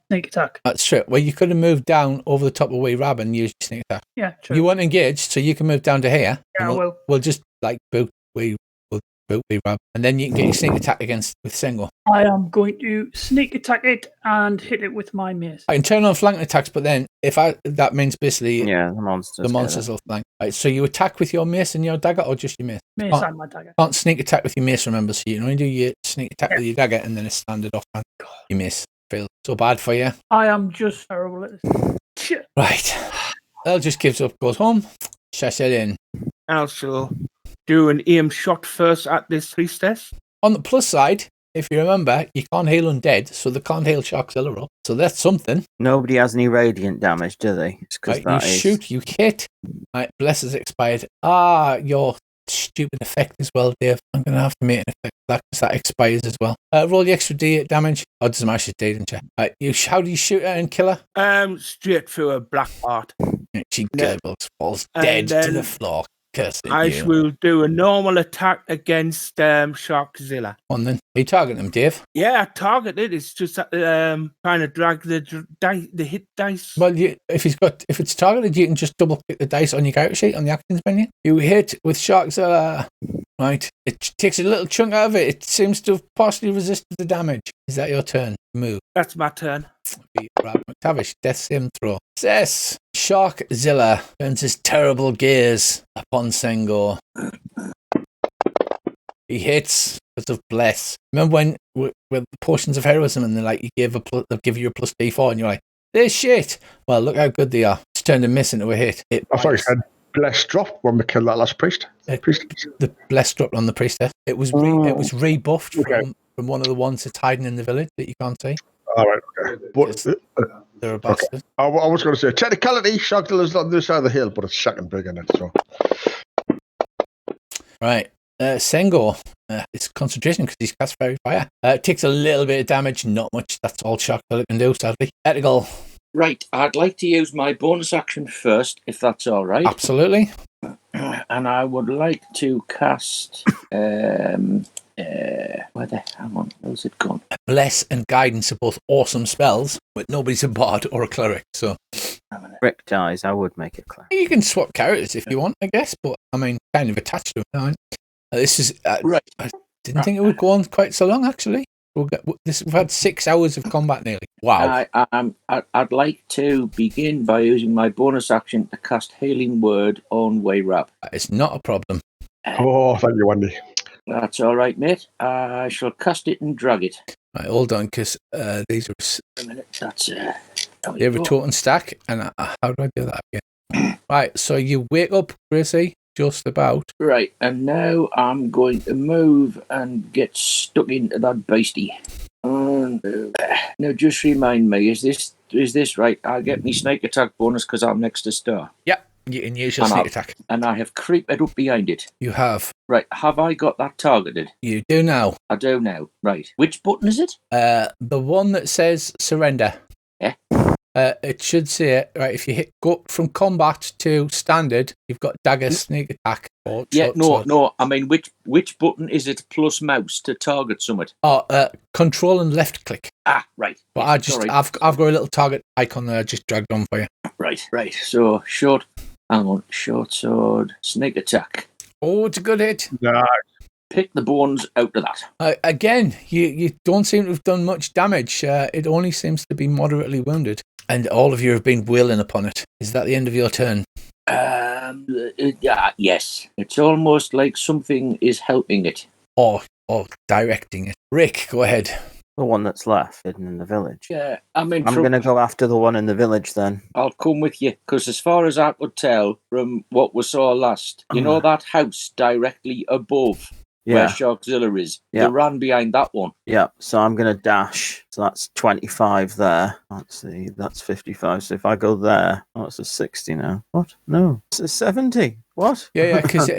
sneak attack. That's true. Well, you could have moved down over the top of Wee Rab and used your sneak attack. Yeah, true. You weren't engaged, so you can move down to here. Yeah, and well. we'll just like boot Wee Rab, and then you can get your sneak attack against with Sengo. I am going to sneak attack it and hit it with my mace. I can turn on flanking attacks, but then that means basically Yeah, the monsters will flank. Right, so you attack with your mace and your dagger, or just your mace? Mace and my dagger. Can't sneak attack with your mace, remember? So you can only do your sneak attack with your dagger, and then a standard offhand. Your mace failed. So bad for you. I am just terrible at this. Right. Elle just gives up, goes home. Shash it in. I shall do an aim shot first at this priestess. On the plus side, if you remember, you can't heal undead, so they can't heal SHARKZILLA. So that's something. Nobody has any radiant damage, do they? It's 'cause Right, you shoot, you hit. Right, bless has expired. Your stupid effect as well, Dave. I'm going to have to make an effect for that because that expires as well. Roll the extra D8 damage. Oh, doesn't matter, she's dead, isn't she? Right, how do you shoot her and kill her? Straight through a black heart. She gurgles, falls dead to the floor. Cursing I you. will do a normal attack against SHARKZILLA. On then. Are you targeting him, Dave? Yeah, I targeted. It's just trying to drag the hit dice. Well, if it's targeted, you can just double click the dice on your character sheet on the actions menu. You hit with SHARKZILLA. Right. It takes a little chunk out of it. It seems to have partially resisted the damage. Is that your turn? Move. That's my turn. McTavish, death sim throw. Success. SHARKZILLA turns his terrible gaze upon Sengo. He hits because of bless. Remember when with the portions of heroism and they're like they'll give you a plus D4 and you're like, they're shit. Well, look how good they are. It's turned a miss into a hit. I thought you said bless drop when we killed that last priest. The bless dropped on the priestess. It was rebuffed from one of the ones that's hiding in the village that you can't see. All right, okay. But They're a bastard. Okay. I was going to say technicality. SHARKZILLA's on this side of the hill, but it's second big in it. So right. Sengo, it's concentration because he's cast fairy fire. It takes a little bit of damage, not much. That's all SHARKZILLA can do, sadly. Ethical. Right, I'd like to use my bonus action first, if that's all right. Absolutely. And I would like to cast. Hang on, where's it gone? Bless and guidance are both awesome spells, but nobody's a bard or a cleric, so. Rick dies, I would make it clear. You can swap characters if you want, I guess, but I mean, kind of attached to them. This is right. I didn't think it would go on quite so long, actually. We've had 6 hours of combat nearly. Wow. I'd like to begin by using my bonus action to cast Healing Word on Wayrab. That is not a problem. oh, thank you, Wendy. That's all right, mate. I shall cast it and drag it. Right, hold on, because these are. A minute. That's They're a totem stack, and how do I do that again? Right, so you wake up, Gracie, just about. Right, and now I'm going to move and get stuck into that beastie. Now, just remind me, is this right? I get me sneak attack bonus because I'm next to Star. Yep, you can use your sneak attack. And I have creeped up behind it. You have. Right, have I got that targeted? You do now. I do now. Right, which button is it? The one that says surrender. Yeah. It should say it, right, if you go from combat to standard, you've got dagger, sneak attack. No, I mean, which button is it plus mouse to target somewhat? Control and left click. Right. But I've got a little target icon there I just dragged on for you. Right. So, short sword, sneak attack. Oh, it's a good hit. Nice. Pick the bones out of that. Again, you don't seem to have done much damage. It only seems to be moderately wounded. And all of you have been wailing upon it. Is that the end of your turn? Yes. It's almost like something is helping it. Or directing it. Rick, go ahead. The one that's left hidden in the village. Yeah, I'm going to go after the one in the village then. I'll come with you, because as far as I could tell from what we saw last, you know that house directly above where SHARKZILLA is? Yeah. They ran behind that one. Yeah, so I'm going to dash. So that's 25 there. Let's see, that's 55. So if I go there, it's a 60 now. What? No, it's a 70. What? Yeah, because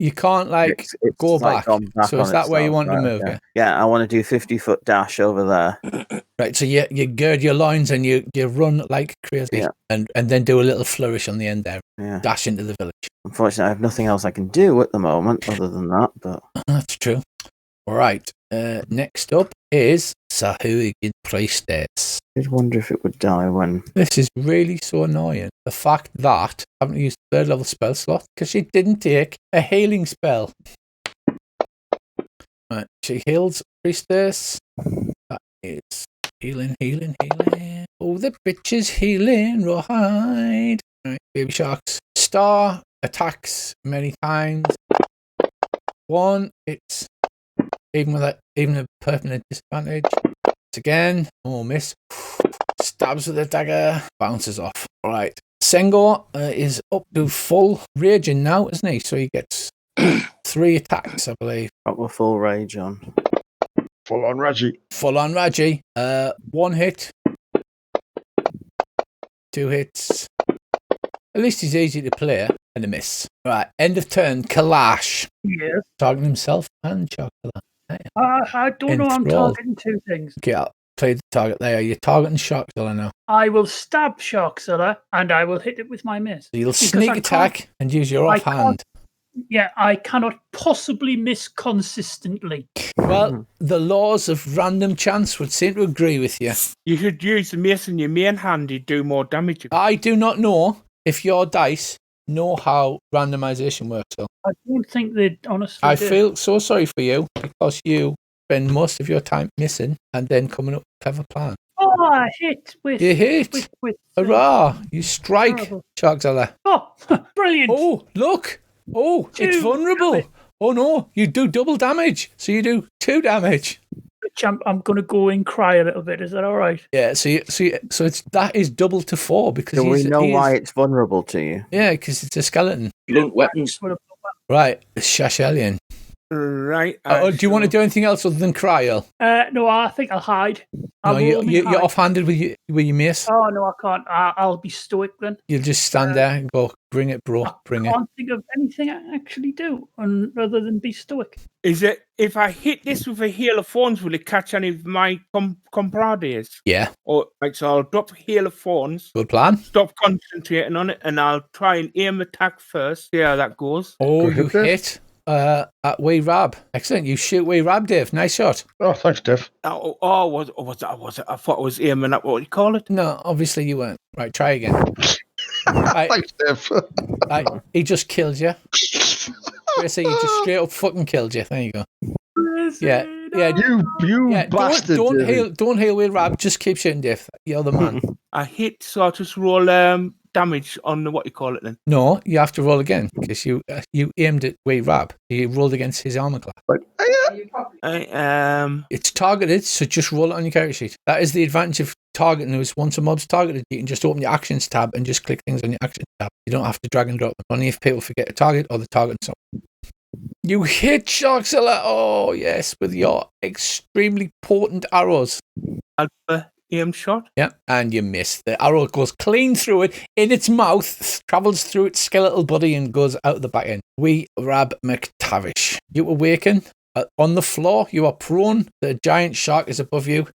You can't It's go like back. gone back So is on that where you itself, want to right, move? okay. Yeah. Yeah, I want to do 50-foot dash over there. Right. So you gird your loins and you run like crazy, and then do a little flourish on the end there. Yeah. Dash into the village. Unfortunately, I have nothing else I can do at the moment other than that. But That's true. All right. Next up is Sahuagin Priestess. I did wonder if it would die when. This is really so annoying. The fact that I haven't used third level spell slot because she didn't take a healing spell. Right, she heals Priestess. That is healing. Oh, the bitch is healing, rawhide. Right, baby sharks. Star attacks many times. One, it's even a permanent disadvantage. It's again. Oh, miss. Stabs with a dagger. Bounces off. All right. Sengor is up to full raging now, isn't he? So he gets 3 attacks, I believe. Got my full rage on. Full on Reggie. Full on Raji. 1 hit. 2 hits. At least he's easy to play. And a miss. Right. End of turn. Kalash. Yes. Targeting himself and Sharkzilla. I don't know. I'm Enthralled. targeting 2 things. Okay, I'll play the target there. You're targeting Sharkzilla now. I will stab Sharkzilla and I will hit it with my miss. So you'll Because sneak I attack and use your I offhand. Yeah, I cannot possibly miss consistently. Well, the laws of random chance would seem to agree with you. You should use the mace in your main hand. You do more damage. I do not know if your dice know how randomization works. So I don't think they honestly I do. feel so sorry for you because you spend most of your time missing and then coming up with a clever plan. Oh, I hit with... You hit. With Hurrah! You strike, terrible. Sharkzilla. Oh, brilliant. Oh, look! Oh, it's 2 vulnerable. damage. Oh no, you do double damage. So you do 2 damage. Which I'm going to go and cry a little bit. Is that all right? Yeah, so that is double to 4 because Do we know why it's vulnerable to you? Yeah, because it's a skeleton. Blunt weapons. Right, Shashelian. Right. Do you want to do anything else other than Cryo? No, I think I'll hide. No, you're offhanded with your mace. Oh, no, I can't. I'll be stoic then. You'll just stand there and go, bring it, bro, bring I it. can't think of anything I actually do other than be stoic. Is it if I hit this with a Hail of Thorns, will it catch any of my comrades? Yeah, Or so I'll drop Hail of Thorns, good plan. stop concentrating on it, and I'll try and aim attack first. See how that goes. Oh, Good you hit there. hit at Wee Rab. Excellent. You shoot Wee Rab, Dave. Nice shot. Oh, thanks, Dave. Was it? I thought I was aiming at what do you call it? No, obviously you weren't. Right, try again. Right, Thanks, Dave. right, he just killed you. Basically, he just straight up fucking killed you. There you go. Yeah. You Yeah, bastard. David. don't heal with Rab. Just keep shooting, Dave. You're the man. I hit, so I just roll damage on the what you call it then. No, you have to roll again because you aimed at Wee Rab. You rolled against his armor class. It's targeted, so just roll it on your character sheet. That is the advantage of targeting. Is once a mob's targeted, you can just open your actions tab and just click things on your actions tab. You don't have to drag and drop them. Only if people forget to target or the target someone. You hit Sharkzilla. Oh yes, with your extremely potent arrows. Alpha aim shot. Yeah, and you miss. The arrow goes clean through it, in its mouth, travels through its skeletal body and goes out the back end. Wee Rab McTavish. You awaken on the floor. You are prone. The giant shark is above you,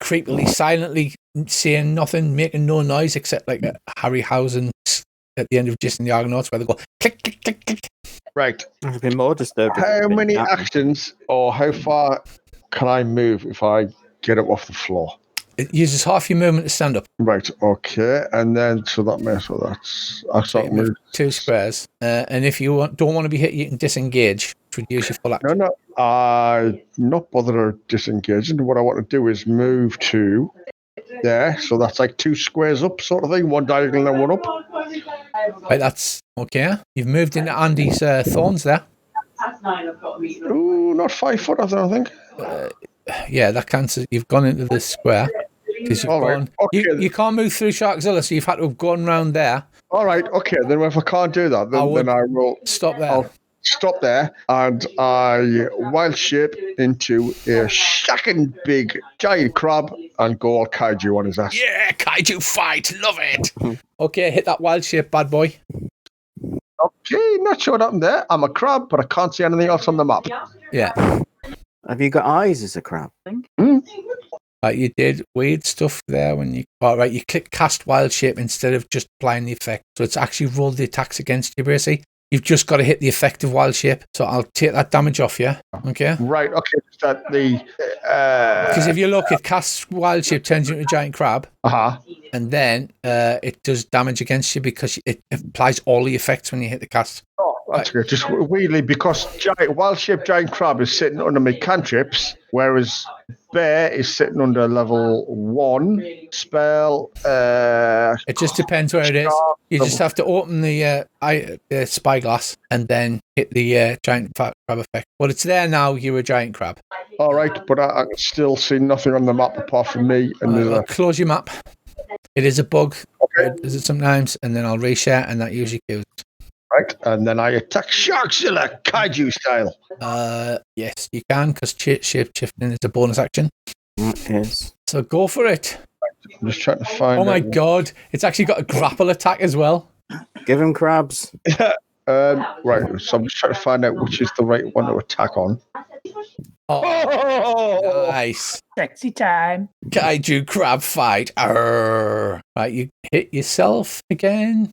creepily, silently saying nothing, making no noise except like Harryhausen at the end of Jason the Argonauts where they go click, click, click, click. Right. I've been more disturbed. if How it's been many happening. actions or how far can I move if I get up off the floor? It uses half your movement to stand up. Right, okay. And then, so that makes well, that's I So start you move moving. 2 squares. And if you don't want to be hit, you can disengage, which would use your full action. No, I'm not bothered disengaging. What I want to do is move to there. So that's like 2 squares up, sort of thing. 1 diagonal and 1 up. Right, that's okay. You've moved into Andy's thorns there. Ooh, not 5 foot, I don't think. Yeah, that counts. You've gone into the square because you've All right, gone. okay. You can't move through Sharkzilla, so you've had to have gone round there. All right, okay. Then if I can't do that, then I will Stop there. I'll stop there and I wild shape into a shocking big giant crab and go all kaiju on his ass. Yeah, kaiju fight, love it. Okay, hit that wild shape, bad boy. Okay, not sure what happened there. I'm a crab, but I can't see anything else on the map. Yeah. Have you got eyes as a crab? You did weird stuff there when you... All right, you click cast wild shape instead of just applying the effect. So it's actually rolled the attacks against you, Bracey. You've just got to hit the effect of wild shape. So I'll take that damage off you. Okay? Right, okay. Is that the... Because if you look, it casts wild shape, turns you into a giant crab. Uh-huh. And then it does damage against you because it applies all the effects when you hit the cast. Oh, that's good. Just weirdly, because wild-shaped giant crab is sitting under my cantrips, whereas bear is sitting under level 1 spell. It just depends where it is. You just have to open the spyglass and then hit the giant crab effect. But it's there now. You're a giant crab. All right, but I can still see nothing on the map apart from me. And I'll close your map. It is a bug. Okay. Is it sometimes? And then I'll reshare, and that usually kills it. Right, and then I attack SHARKZILLA, kaiju style. Yes, you can, because shape shifting is a bonus action. Yes. So go for it. I'm just trying to find. Oh my god, it's actually got a grapple attack as well. Give him crabs. Right, so I'm just trying to find out which is the right one to attack on. Oh, nice. Sexy time. Kaiju crab fight. Arrgh. Right, you hit yourself again.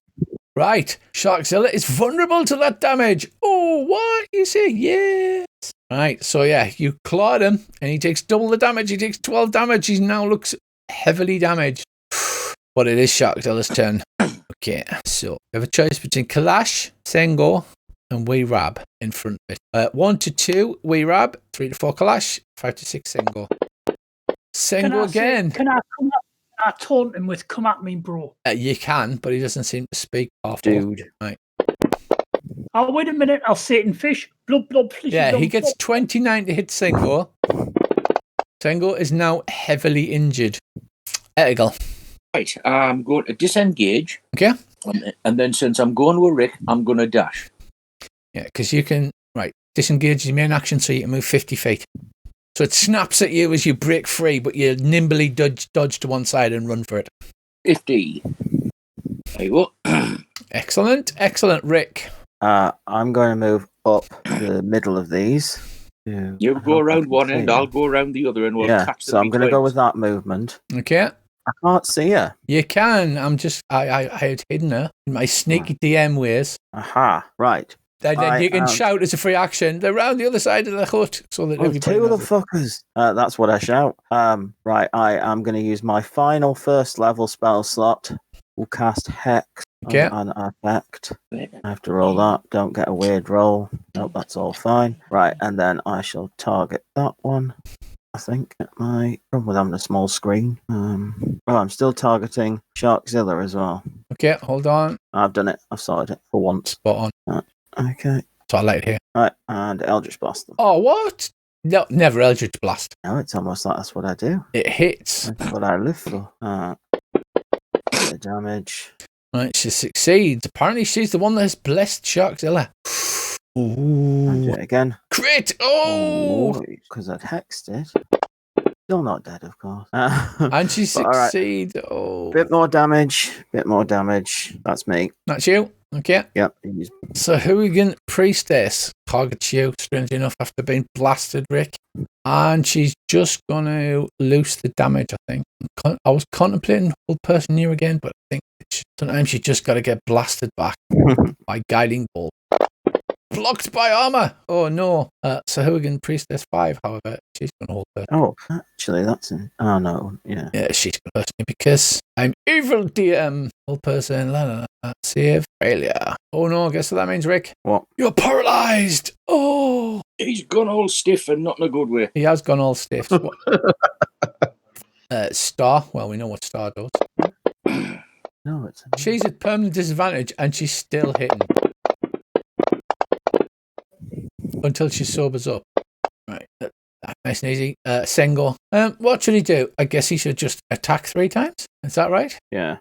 Right, SHARKZILLA is vulnerable to that damage. Oh, what? You say yes. Right, so yeah, you clawed him, and he takes double the damage. He takes 12 damage. He now looks heavily damaged. But it is SHARKZILLA's turn. Okay, so you have a choice between Kalash, Sengo, and Weerab in front of it. 1 to 2, Weerab. 3 to 4, Kalash. 5 to 6, Sengo. Sengo again. Can I taunt him with "Come at me, bro"? You can, but he doesn't seem to speak half. Dude. Right. Oh, wait a minute. I'll say it in fish. Blub, blub, fishy, Yeah, blub, he gets 29 to hit Sengo. Sengo is now heavily injured. Ethical. Right, I'm going to disengage. Okay. And then since I'm going with Rick, I'm going to dash. Yeah, because you can, disengage your main action so you can move 50 feet. So it snaps at you as you break free, but you nimbly dodge to one side and run for it. 50. There you go. Excellent, Rick. I'm going to move up the middle of these. You go around one end, I'll go around the other, and we'll catch them. So I'm going to go with that movement. Okay. I can't see her. You can. I had hidden her in my sneaky DM ways. Aha, right. Then you can shout as a free action. They're around the other side of the hut, so that everybody two of the knows it. fuckers. That's what I shout. Right. I am going to use my final first level spell slot. We'll cast Hex on effect. I have to roll that. Don't get a weird roll. Nope, that's all fine. Right, and then I shall target that one. I think my problem with having a small screen. I'm still targeting SHARKZILLA as well. Okay, hold on. I've done it. I've sorted it for once. Spot on. Okay. So I like it here. Right, and Eldritch Blast them. Oh, what? No, never Eldritch Blast. No, it's almost like that's what I do. It hits. That's what I live for. The damage. Right, she succeeds. Apparently, she's the one that has blessed SHARKZILLA. Ooh. Do it again. Crit! Oh! Because I'd hexed it. Still not dead, of course. And she succeeds. Right. Oh. Bit more damage. That's me. That's you. Okay. Yep. So Hooligan Priestess targets you, strangely enough, after being blasted, Rick. And she's just going to loose the damage, I think. I was contemplating whole person here again, but I think sometimes you just got to get blasted back by guiding bolt. Blocked by armor. Oh no. So Hooligan Priestess 5, however, she's going to hold person. Oh, actually, that's in. Oh no. Yeah. Yeah, she's going to hurt me because I'm evil DM. Hold person. Save failure. Oh no, guess what that means, Rick? What? You're paralyzed. Oh. He's gone all stiff and not in a good way. He has gone all stiff. Star. Well, we know what Star does. No, She's at permanent disadvantage and she's still hitting. Until she sobers up. Right. Nice and easy. Sengo. What should he do? I guess he should just attack 3 times. Is that right? Yeah.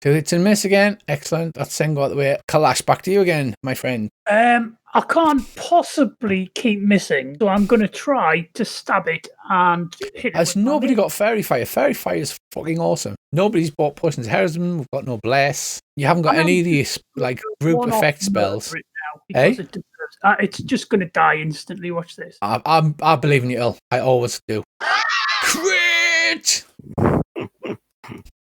Two hits and miss again. Excellent. That's Sengo out the way. Kalash, back to you again, my friend. I'm I can't possibly keep missing, so I'm going to try to stab it and hit it. Has with my nobody mace. got fairy fire? Fairy fire is fucking awesome. Nobody's bought potions heresm. We've got no bless. You haven't got I'm any of these like group One-off effect murder spells. it now because Eh? it deserves. It's just going to die instantly. Watch this. I believe in you, Earl. I always do. Crit!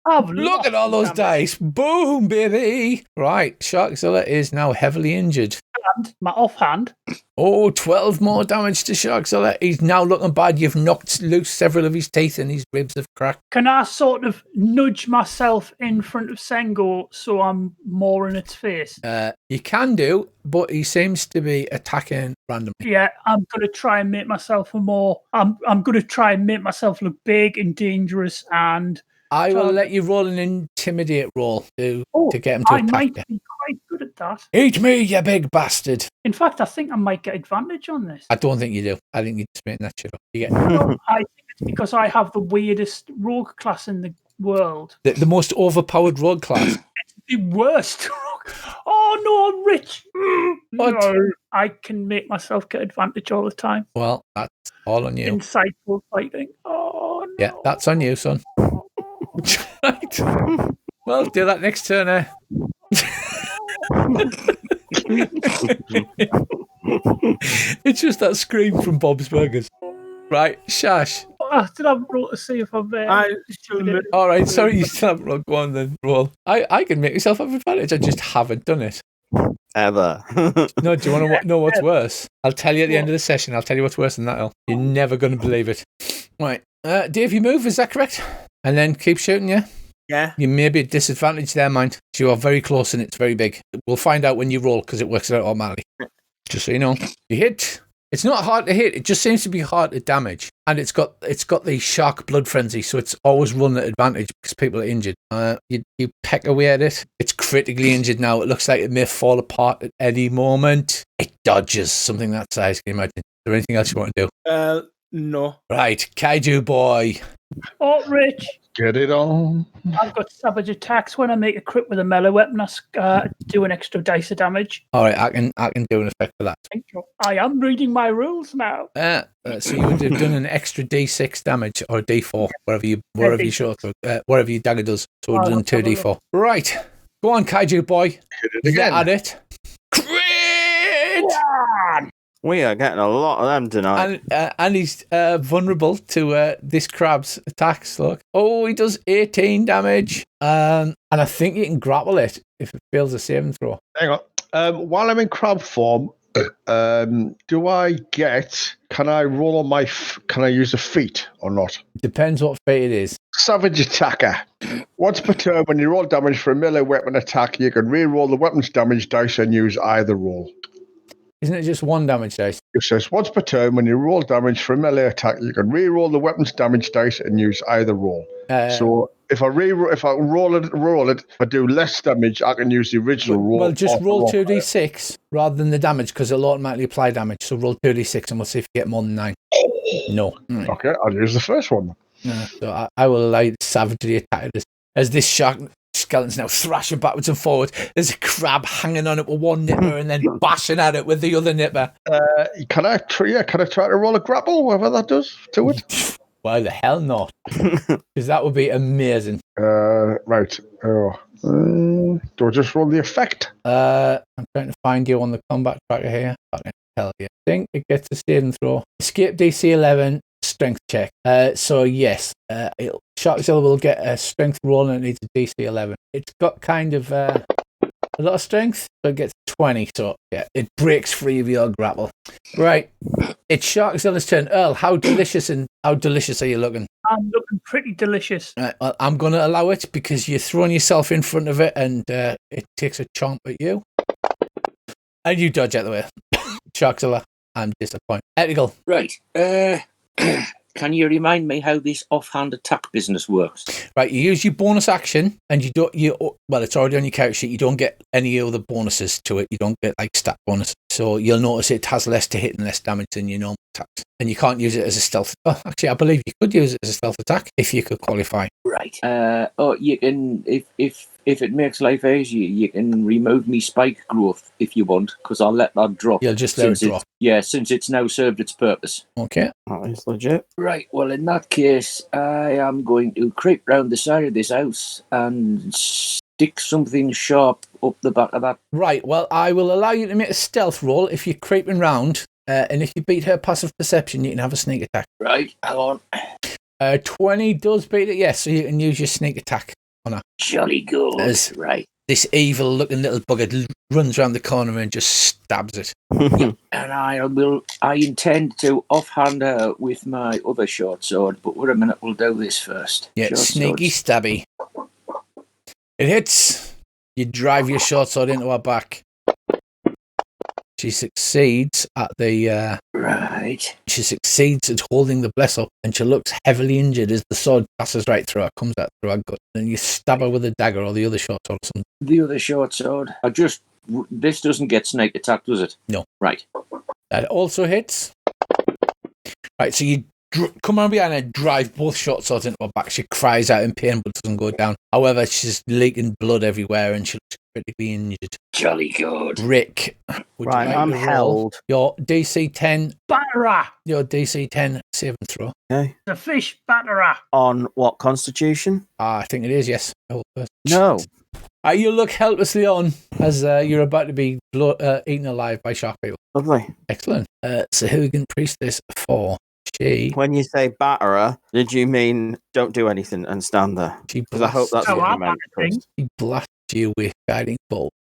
Look at all those dice. Boom, baby. Right, Sharkzilla is now heavily injured. And my offhand. Oh, 12 more damage to Sharkzilla. He's now looking bad. You've knocked loose several of his teeth and his ribs have cracked. Can I sort of nudge myself in front of Sengo so I'm more in its face? You can do, but he seems to be attacking randomly. Yeah, I'm going to try and make myself I'm going to try and make myself look big and dangerous and. I will let you roll an intimidate roll to get him to I attack might you. be quite good at that. Eat me, you big bastard. In fact, I think I might get advantage on this. I don't think you do. I think you're just making that shit up. You get No, I think it's because I have the weirdest rogue class in the world. the most overpowered rogue class. The worst rogue. Oh no, I'm rich. What? No, I can make myself get advantage all the time. Well, that's all on you. Insightful fighting. Oh no. Yeah, that's on you, son. Right. Well, do that next turn, eh? It's just that scream from Bob's Burgers. Right, Shash. I still haven't rolled to see if I've All right, sorry, you still haven't rolled. Go on then, roll. I can make myself have advantage. I just haven't done it. Ever. No, do you want to know what's worse? I'll tell you at the end of the session. I'll tell you what's worse than that, El. You're never going to believe it. Right. Dave, you move, is that correct? And then keep shooting, yeah? Yeah. You may be at disadvantage there, mind. You are very close and it's very big. We'll find out when you roll because it works out automatically. Just so you know. You hit. It's not hard to hit. It just seems to be hard to damage. And it's got the shark blood frenzy, so it's always run at advantage because people are injured. You peck away at it. It's critically injured now. It looks like it may fall apart at any moment. It dodges something that size. Can you imagine? Is there anything else you want to do? No. Right, Kaiju boy. Oh, Rich. Get it on. I've got savage attacks. When I make a crit with a melee weapon, I do an extra dice of damage. All right, I can do an effect for that. Thank you. I am reading my rules now. So you would have done an extra D6 damage or D4, wherever you short, whatever your dagger does. So we've done 2D4. Right, go on, Kaiju boy. Hit it again. Get at it. Crit! We are getting a lot of them tonight. And he's vulnerable to this crab's attacks. Look, he does 18 damage. And I think you can grapple it if it fails a saving throw. Hang on. While I'm in crab form, do I get? Can I roll on my? Can I use a feat or not? Depends what fate it is. Savage attacker. Once per turn, when you roll damage for a melee weapon attack, you can re-roll the weapon's damage dice and use either roll. Isn't it just one damage dice? It says once per turn, when you roll damage for a melee attack, you can re-roll the weapon's damage dice and use either roll. So if I roll it, if I do less damage, I can use the original roll. Well, just roll 2d6 rather than the damage because it'll automatically apply damage. So roll 2d6 and we'll see if you get more than 9. No. Okay, I'll use the first one. So I will allow you to savagely attack it as this shark skeleton's now thrashing backwards and forwards. There's a crab hanging on it with one nipper and then bashing at it with the other nipper. Can I try to roll a grapple, whatever that does to it? Why the hell not? Because that would be amazing. Right. Do I just roll the effect? I'm trying to find you on the combat tracker here. I can tell you. I think it gets a saving throw. Escape DC 11, strength check. So yes, Sharkzilla will get a strength roll and it needs a DC 11. It's got kind of a lot of strength, so it gets 20. So yeah, it breaks free of your grapple. Right, it's Sharkzilla's turn. Earl, how delicious are you looking? I'm looking pretty delicious. Right, well, I'm going to allow it because you're throwing yourself in front of it and it takes a chomp at you. And you dodge out the way. Sharkzilla, I'm disappointed. Ethical. Right. Can you remind me how this offhand attack business works? Right, you use your bonus action, and it's already on your character sheet. You don't get any other bonuses to it. You don't get like stat bonuses. So you'll notice it has less to hit and less damage than your normal attacks. And you can't use it as a stealth. Oh, actually, I believe you could use it as a stealth attack if you could qualify. Right. You can if if it makes life easier, you can remove me spike growth if you want, because I'll let that drop. You'll just let it drop. Yeah, since it's now served its purpose. Okay. That is legit. Right, well, in that case, I am going to creep round the side of this house and stick something sharp up the back of that. Right, well, I will allow you to make a stealth roll if you're creeping round, and if you beat her passive perception, you can have a sneak attack. Right, hang on. 20 does beat it, yes, so you can use your sneak attack on her. Jolly good. Right. This evil-looking little bugger runs around the corner and just stabs it. And I intend to offhand her with my other short sword, but wait a minute, we'll do this first. Yeah, Short sneaky swords. stabby. It hits. You drive your short sword into her back. She succeeds at the... Right. She succeeds at holding the bless up, and she looks heavily injured as the sword passes right through her, comes out through her gut, and you stab her with a dagger or the other short sword or something. The other short sword. This doesn't get snake attack, does it? No. Right. That also hits. Right, so you come around behind and drive both short swords into her back. She cries out in pain but doesn't go down. However, she's leaking blood everywhere and she looks critically injured. Jolly good. Rick, would Right, you like I'm to roll held. your DC 10, Batterer! your DC 10 save and throw? Okay. The fish batterer! On what constitution? I think it is, yes. No. You look helplessly on as you're about to be eaten alive by shark people. Lovely. Excellent. Sahuagin Priestess 4. When you say batterer, did you mean don't do anything and stand there? Because I hope that's what you meant. Chris. She blasts you with guiding bolt.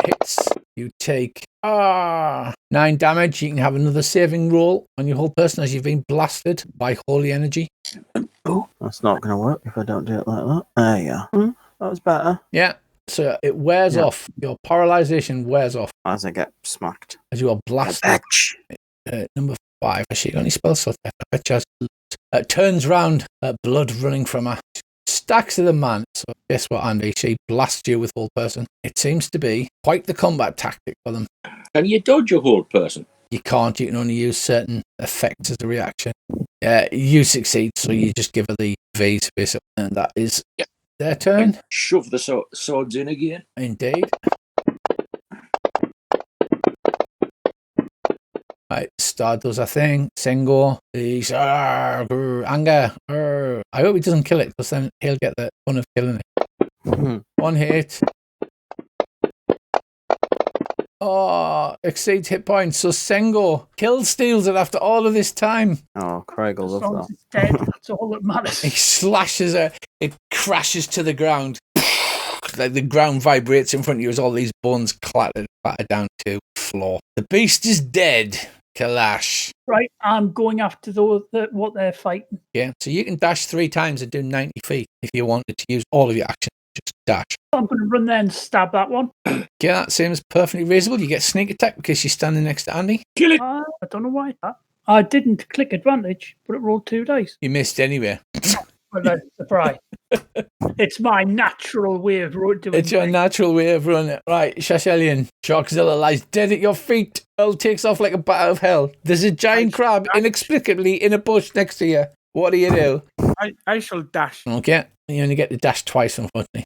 Hits. You take 9 damage. You can have another saving roll on your whole person as you've been blasted by holy energy. Oh, that's not going to work if I don't do it like that. There you go. That was better. Yeah. So it wears off. Your paralyzation wears off as I get smacked. As you are blasted. Number 5. Has she got any spell slots left? I bet she has. Turns round, blood running from her. Stacks to the man. So guess what, Andy? She blasts you with whole person. It seems to be quite the combat tactic for them. Can you dodge a whole person? You can't. You can only use certain effects as a reaction. You succeed, so you just give her the V's, basically. And that is their turn. Shove the swords in again. Indeed. Right, Star does a thing. Sengo, he's anger. I hope he doesn't kill it, because then he'll get the fun of killing it. 1 hit. Exceeds hit points. So Sengo steals it after all of this time. Oh, Craig will love that. Dead. That's all that matters. He slashes her. It crashes to the ground. Like the ground vibrates in front of you as all these bones clatter down to the floor. The beast is dead. Kalash. Right, I'm going after what they're fighting. Yeah, so you can dash 3 times and do 90 feet if you wanted to use all of your action. Just dash. I'm going to run there and stab that one. Yeah, that seems perfectly reasonable. You get sneak attack because she's standing next to Andy. Kill it. I don't know why that. I didn't click advantage, but it rolled 2 dice. You missed anyway. Well, that's a surprise. It's my natural way of doing it. It's your natural way of running it. Right, Shashelian. Sharkzilla lies dead at your feet. Earl takes off like a bat out of hell. There's a giant crab inexplicably in a bush next to you. What do you do? I shall dash. Okay. You only get to dash twice, unfortunately.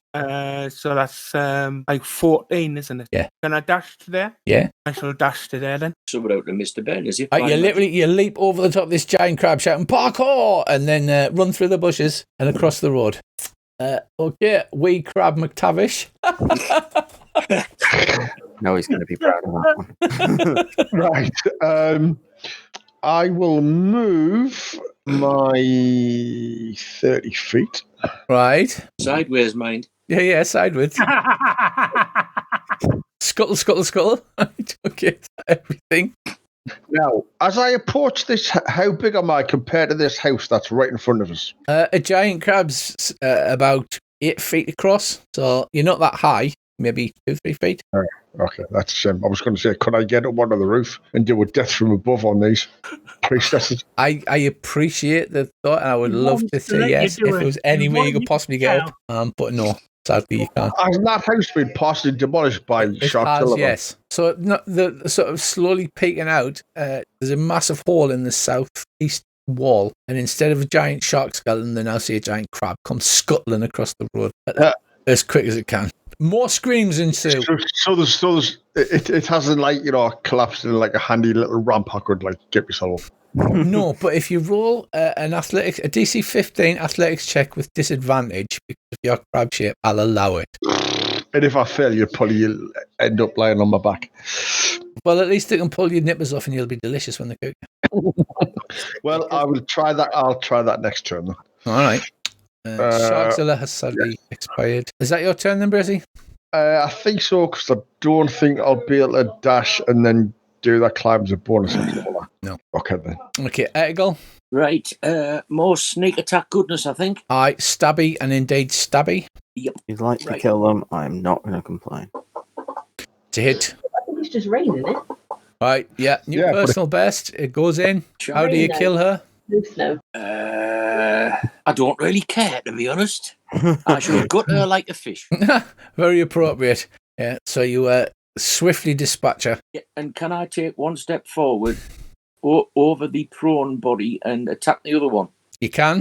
So that's like 14, isn't it? Yeah. Can I dash to there? Yeah. I shall dash to there then. Somewhere out to Mr. Ben, is it? You leap over the top of this giant crab shouting, parkour! And then run through the bushes and across the road. Okay, wee crab McTavish. No, he's going to be proud of that one. Right. I will move my 30 feet. Right. Sideways, mind. Yeah, sideways. Scuttle. Okay, everything. Now, as I approach this, how big am I compared to this house that's right in front of us? A giant crab's about 8 feet across, so you're not that high. Maybe 2-3 feet. Oh, okay, that's the same. I was going to say, could I get up onto the roof and do a death from above on these priestesses? I appreciate the thought, and I would love to say yes if there was any way you could possibly get up. But no, sadly you can't. Hasn't that house been partially demolished by SHARKZILLA? Yes. So the sort of slowly peeking out, there's a massive hole in the southeast wall, and instead of a giant shark skeleton, they now see a giant crab come scuttling across the road as quick as it can. More screams ensue. It hasn't like collapsed in like a handy little ramp I could like get myself. No, but if you roll a DC 15 athletics check with disadvantage because of your crab shape, I'll allow it. And if I fail, you'll probably end up lying on my back. Well, at least they can pull your nippers off and you'll be delicious when they cook. Well, I will try that. I'll try that next turn. All right. SHARKZILLA has sadly expired. Is that your turn then, Brizzy? I think so, because I don't think I'll be able to dash and then do that climb as a bonus. No. Okay, then. Okay, Ertigal. Right, more sneak attack goodness, I think. Aye, stabby and indeed stabby. Yep. If you'd like to kill them, I'm not going to complain. It's a hit. I think it's just raining, isn't it? Right, yeah. New personal best. It goes in. Sure. How do you kill her? No snow. I don't really care, to be honest. I shall gut her like a fish. Very appropriate. Yeah, so you swiftly dispatch her. Yeah, and can I take one step forward over the prone body and attack the other one? You can.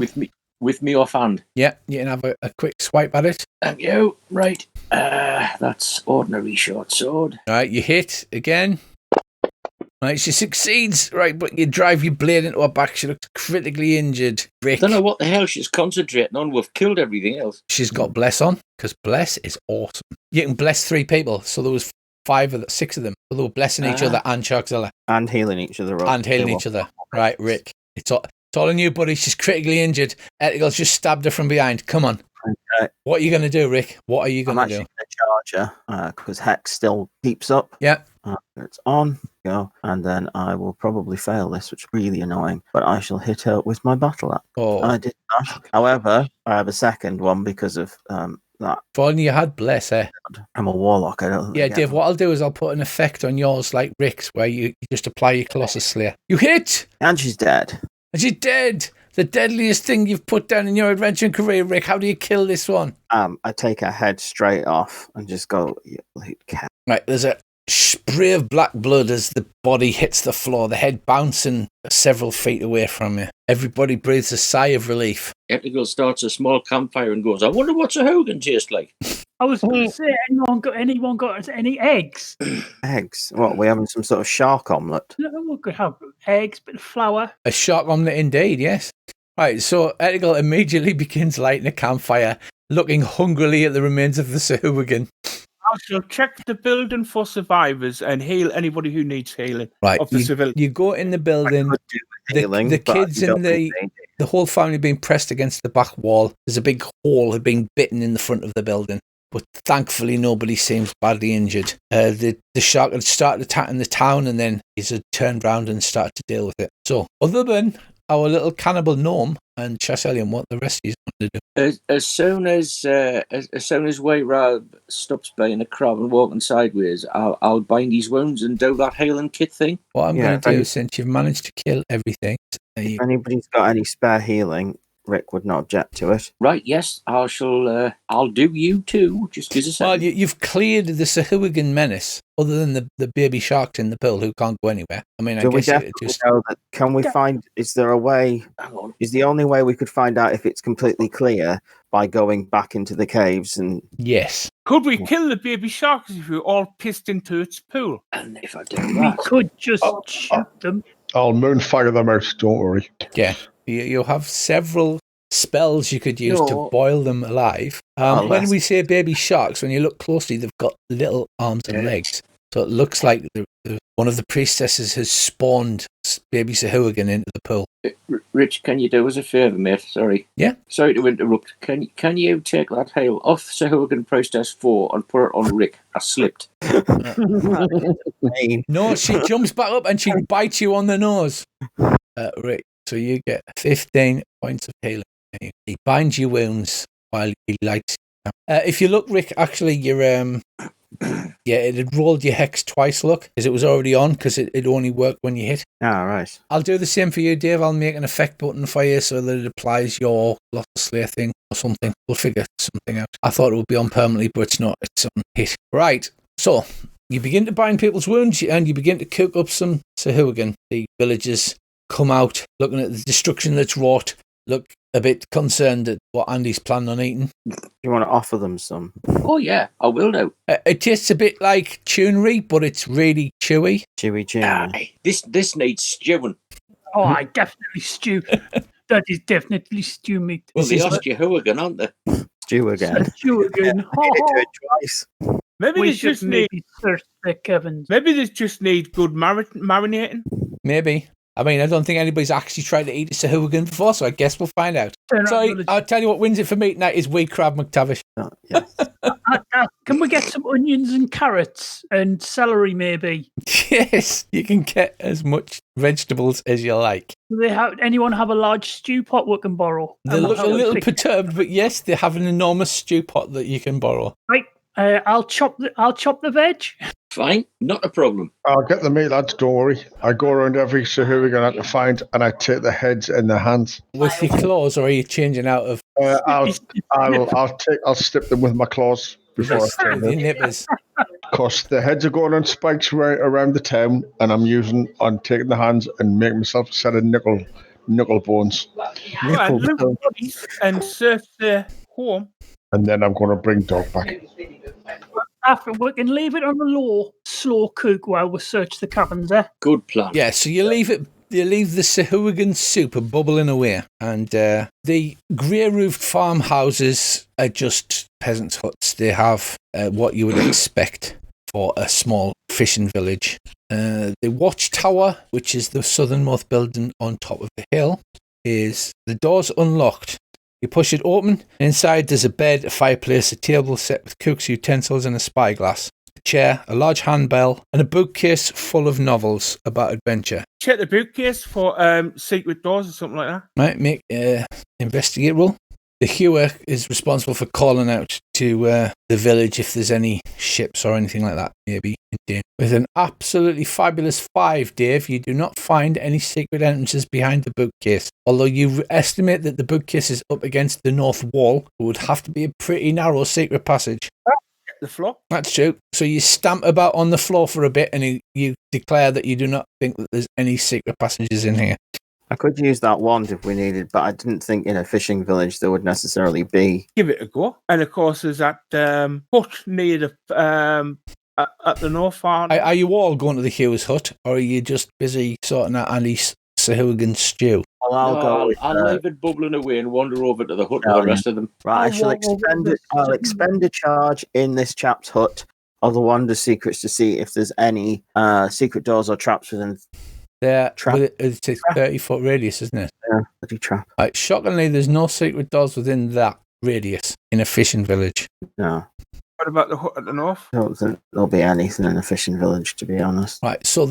With me offhand. Yeah, you can have a quick swipe at it. Thank you. Right. That's ordinary short sword. Right, you hit again. Right, she succeeds. Right, but you drive your blade into her back. She looks critically injured. Rick. I don't know what the hell she's concentrating on. We've killed everything else. She's got bless on, because bless is awesome. You can bless 3 people, so there was 6 of them. So they were blessing each other and SHARKZILLA. And healing each other up. And healing each other. Right, Rick. It's all on you, buddy. She's critically injured. Ertigal's just stabbed her from behind. Come on. Okay. What are you going to do, Rick? What are you going to do? I'm actually going to charge her, because Hex still keeps up. Yeah. It's on. Go. And then I will probably fail this, which is really annoying. But I shall hit her with my battle axe. Oh. I did not. However, I have a second one because of that. If only you had bless, eh? I'm a warlock. I don't. Yeah, Dave, what I'll do is I'll put an effect on yours like Rick's where you just apply your Colossus Slayer. You hit! And she's dead. And she's dead! The deadliest thing you've put down in your adventuring career, Rick. How do you kill this one? I take her head straight off and just go, Right, there's a spray of black blood as the body hits the floor, the head bouncing several feet away from you. Everybody breathes a sigh of relief. Ertigal starts a small campfire and goes, I wonder what's a hogan taste like. I was going to say, anyone got any eggs? Eggs? What, we having some sort of shark omelette? No, we could have eggs, bit of flour. A shark omelette indeed, yes. Right, so Ertigal immediately begins lighting a campfire, looking hungrily at the remains of the sahuagin. I shall check the building for survivors and heal anybody who needs healing. Right, Of the civilians. you go in the building, the kids and the whole family being pressed against the back wall. There's a big hole had been bitten in the front of the building, but thankfully nobody seems badly injured. The shark had started attacking the town and then he's had turned round and started to deal with it. So, other than our little cannibal gnome and Chaselian, what the rest of you want to do? As soon as Wayrab stops being a crab and walking sideways, I'll bind his wounds and do that healing kit thing. What I'm going to do, since you've managed to kill everything, if anybody's got any spare healing, Rick would not object to it. Right, yes, I shall. I'll do you too, just as a second. Well, you've cleared the sahuagin menace, other than the baby sharks in the pool who can't go anywhere. I mean, I guess it just... Can we find... Is there a way... Hang on. Is the only way we could find out if it's completely clear by going back into the caves and... Yes. Could we kill the baby sharks if we were all pissed into its pool? And if I do We that... could just shoot them. I'll moonfire them out, don't worry. Yeah. You'll have several spells you could use to boil them alive. When we say baby sharks, when you look closely, they've got little arms and legs. So it looks like one of the priestesses has spawned baby sahuagin into the pool. Rich, can you do us a favour, mate? Sorry. Yeah? Sorry to interrupt. Can you take that hail off Sahuagin Priestess 4 and put it on Rick? I slipped. No, she jumps back up and she bites you on the nose. Rick, so you get 15 points of healing. He binds your wounds while he lights you down. If you look, Rick, actually, you're... it had rolled your hex twice, look, because it was already on, because it only worked when you hit. Ah, right. I'll do the same for you, Dave. I'll make an effect button for you so that it applies your Colossus Slayer thing or something. We'll figure something out. I thought it would be on permanently, but it's not. It's on hit. Right, so you begin to bind people's wounds and you begin to cook up some sahuagin. The villagers come out looking at the destruction that's wrought, look a bit concerned at what Andy's planning on eating. You want to offer them some? Oh, yeah, I will now. It tastes a bit like tunery, but it's really chewy. Chewy chewy. Aye, this needs stewing. Oh, I definitely stew. That is definitely stew meat. Well, This they is asked you who again, aren't they? Stew again. Stew again. I did do it twice. Maybe We they should just need. maybe search the Kevins. Maybe they just need good marinating. Maybe. I mean, I don't think anybody's actually tried to eat a sahuagin before, so I guess we'll find out. So I'll tell you what wins it for me tonight is wheat crab McTavish. Oh, yes. Can we get some onions and carrots and celery, maybe? Yes, you can get as much vegetables as you like. Do anyone have a large stew pot we can borrow? They look a little perturbed, but yes, they have an enormous stew pot that you can borrow. Right, I'll chop the veg. Fine, not a problem. I'll get the meat, lads. Don't worry. I go around every sahuagin I can find, and I take the heads in the hands. With your claws, or are you changing out of I'll snip them with my claws before I take your them. nippers? Because the heads are going on spikes around the town, and I'm taking the hands and making myself a set of knuckle bones, Right, look at these and search their home. and then I'm going to bring Dog back. After we can leave it on the slow cook while we search the cabins, eh? Good plan. Yeah, so you leave the sahuagin soup bubbling away, and the grey-roofed farmhouses are just peasants' huts. They have what you would expect for a small fishing village. The watchtower, which is the southernmost building on top of the hill, is the door's unlocked. You push it open. Inside there's a bed, a fireplace, a table set with cook's utensils and a spyglass, a chair, a large handbell, and a bookcase full of novels about adventure. Check the bookcase for secret doors or something like that. Right, make investigate roll. The huuuge is responsible for calling out to the village if there's any ships or anything like that, maybe in danger. With an absolutely fabulous 5, Dave, you do not find any secret entrances behind the bookcase. Although you estimate that the bookcase is up against the north wall, it would have to be a pretty narrow secret passage. Check the floor. That's true. So you stamp about on the floor for a bit and you declare that you do not think that there's any secret passages in here. I could use that wand if we needed, but I didn't think in a fishing village there would necessarily be. Give it a go. And of course, there's that hut near the at the north farm. Are you all going to the huuuge's hut, or are you just busy sorting out Andy's sahuagin stew? Well, I'll leave it bubbling away and wander over to the hut with the rest of them. Right, I'll expend a charge in this chap's hut of the Wonder Secrets to see if there's any secret doors or traps within. It's a 30-foot radius, isn't it? Yeah, bloody trap. Right, shockingly, there's no secret doors within that radius in a fishing village. No, What about the hut at the north? I don't think there'll be anything in a fishing village, to be honest. Right, so